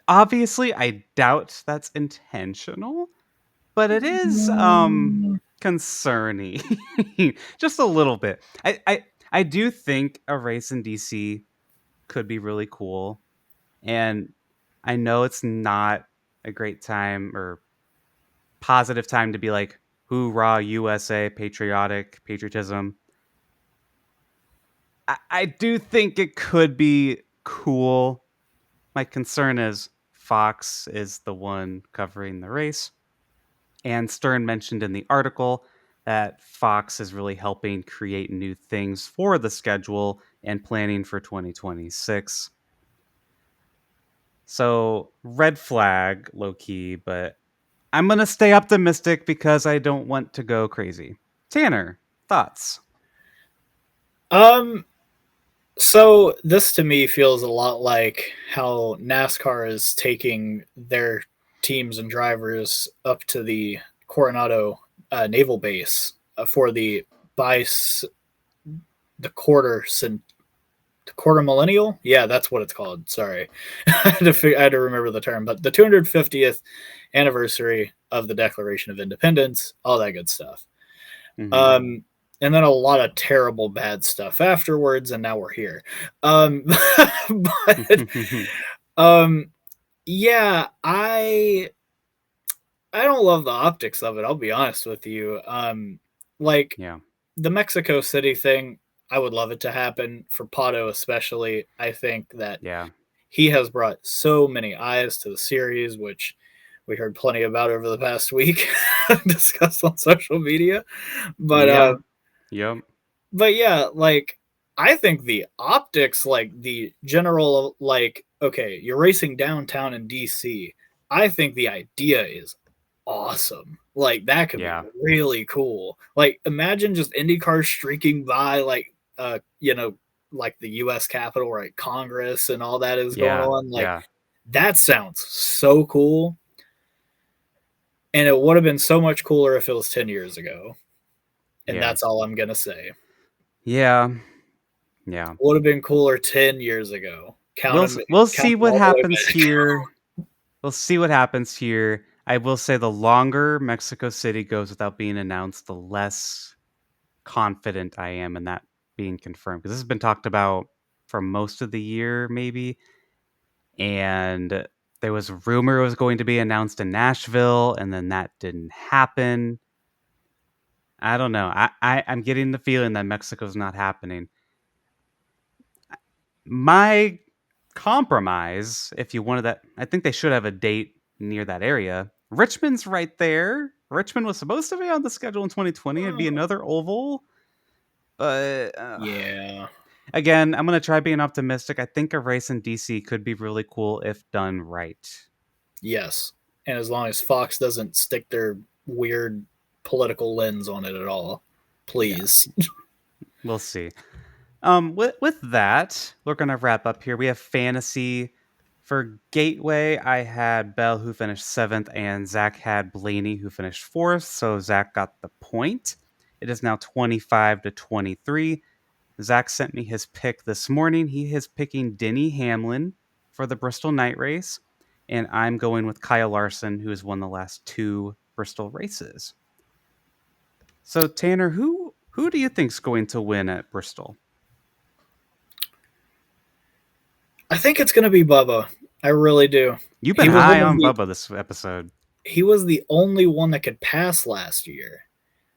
obviously, I doubt that's intentional, but it is Mm, concerning. Just a little bit. I do think a race in DC could be really cool. And I know it's not a great time or positive time to be like, hoorah, USA, patriotism. I do think it could be cool. My concern is Fox is the one covering the race. And Stern mentioned in the article that Fox is really helping create new things for the schedule and planning for 2026. So, red flag, low key, but I'm going to stay optimistic because I don't want to go crazy. Tanner, thoughts? Um, so this to me feels a lot like how NASCAR is taking their teams and drivers up to the Coronado Naval Base for the bice the quarter millennial. Yeah, that's what it's called. Sorry, I had to remember the term, but the 250th anniversary of the Declaration of Independence, all that good stuff. Hmm. Um, and then a lot of terrible bad stuff afterwards, and now we're here. But um, yeah, I don't love the optics of it. I'll be honest with you. Like Yeah, the Mexico City thing, I would love it to happen for Pato, especially. I think that yeah, he has brought so many eyes to the series, which we heard plenty about over the past week, discussed on social media. But yeah, yep, but yeah, like I think the optics, like the general, like okay, you're racing downtown in DC. I think the idea is awesome. Like that could be yeah, really cool. Like imagine just IndyCar streaking by, like like the U.S. Capitol, right? Congress and all that is going yeah, on. Like yeah, that sounds so cool. And it would have been so much cooler if it was 10 years ago. And yeah, that's all I'm gonna say. yeah, yeah. Would have been cooler 10 years ago. We'll Count see them what all the way happens back. here. We'll see what happens here. I will say the longer Mexico City goes without being announced, the less confident I am in that being confirmed because this has been talked about for most of the year, maybe. And there was a rumor it was going to be announced in Nashville, and then that didn't happen. I don't know. I'm getting the feeling that Mexico's not happening. My compromise, if you wanted that, I think they should have a date near that area. Richmond's right there. Richmond was supposed to be on the schedule in 2020. It'd be another oval, but Yeah. again, I'm gonna try being optimistic. I think a race in DC could be really cool if done right. Yes. And as long as Fox doesn't stick their weird political lens on it at all, Yeah, please. we'll see. With that, we're gonna wrap up here. We have fantasy for Gateway. I had Bell who finished seventh, and Zach had Blaney who finished fourth. So Zach got the point. It is now 25-23. Zach sent me his pick this morning. He is picking Denny Hamlin for the Bristol Night Race, and I'm going with Kyle Larson, who has won the last two Bristol races. So Tanner, who do you think's going to win at Bristol? I think it's going to be Bubba. I really do. You've been He was one high of on the Bubba this episode. he was the only one that could pass last year.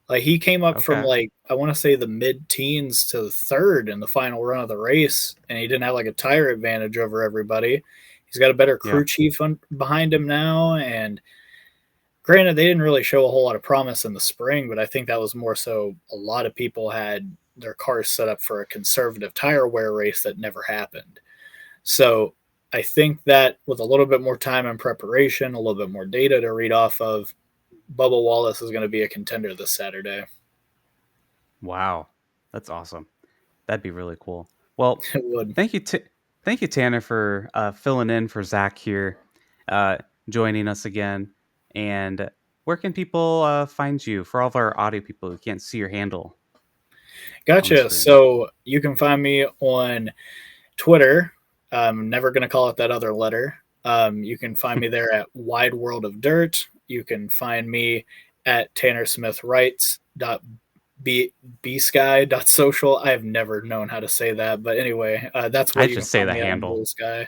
Like he came up from Okay. like I want to say the mid-teens to the third in the final run of the race, and he didn't have like a tire advantage over everybody. He's got a better Yeah. crew chief behind him now, and granted, they didn't really show a whole lot of promise in the spring, but I think that was more so a lot of people had their cars set up for a conservative tire wear race that never happened. So I think that with a little bit more time and preparation, a little bit more data to read off of, Bubba Wallace is going to be a contender this Saturday. Wow. That's awesome. That'd be really cool. Well, It would. thank you, thank you, Tanner, for filling in for Zach here, uh, joining us again. And where can people find you for all of our audio people who can't see your handle on the Gotcha. screen? So you can find me on Twitter. I'm never going to call it that other letter. You can find me there at Wide World of Dirt. You can find me at tannersmithwrites.blogspot.com. B bsky.social. I have never known how to say that, but anyway, that's I what you can just say find the me at on handle. Bluesky.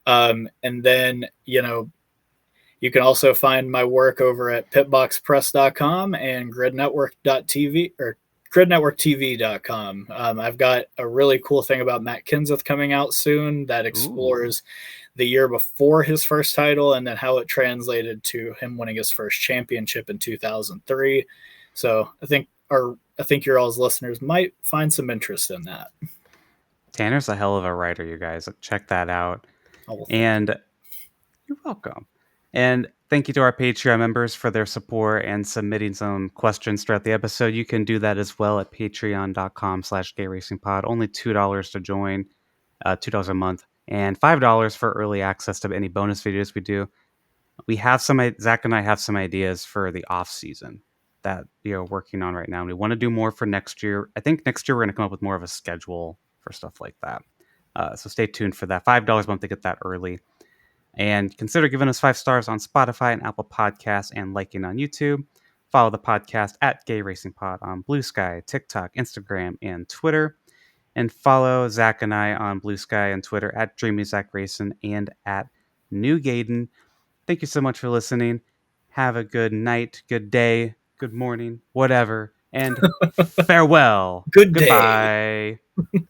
And then, you can also find my work over at pitboxpress.com and gridnetwork.tv or gridnetworktv.com. I've got a really cool thing about Matt Kenseth coming out soon that Ooh. explores the year before his first title and then how it translated to him winning his first championship in 2003. So I think your all's listeners might find some interest in that. Tanner's a hell of a writer, you guys. Check that out. Oh, well, thank you. And you're welcome. And thank you to our Patreon members for their support and submitting some questions throughout the episode. You can do that as well at patreon.com/gayracingpod. Only $2 to join, $2 a month, and $5 for early access to any bonus videos we do. We have Zach and I have some ideas for the off season that we are working on right now. And we want to do more for next year. I think next year we're going to come up with more of a schedule for stuff like that. So stay tuned for that. $5 a month to get that early. And consider giving us 5 stars on Spotify and Apple Podcasts and liking on YouTube. Follow the podcast at Gay Racing Pod on Bluesky, TikTok, Instagram, and Twitter. And follow Zach and I on Bluesky and Twitter at DreamyZachRacing and at New Gaiden. Thank you so much for listening. Have a good night, good day, good morning, whatever, and farewell. Good day. Goodbye.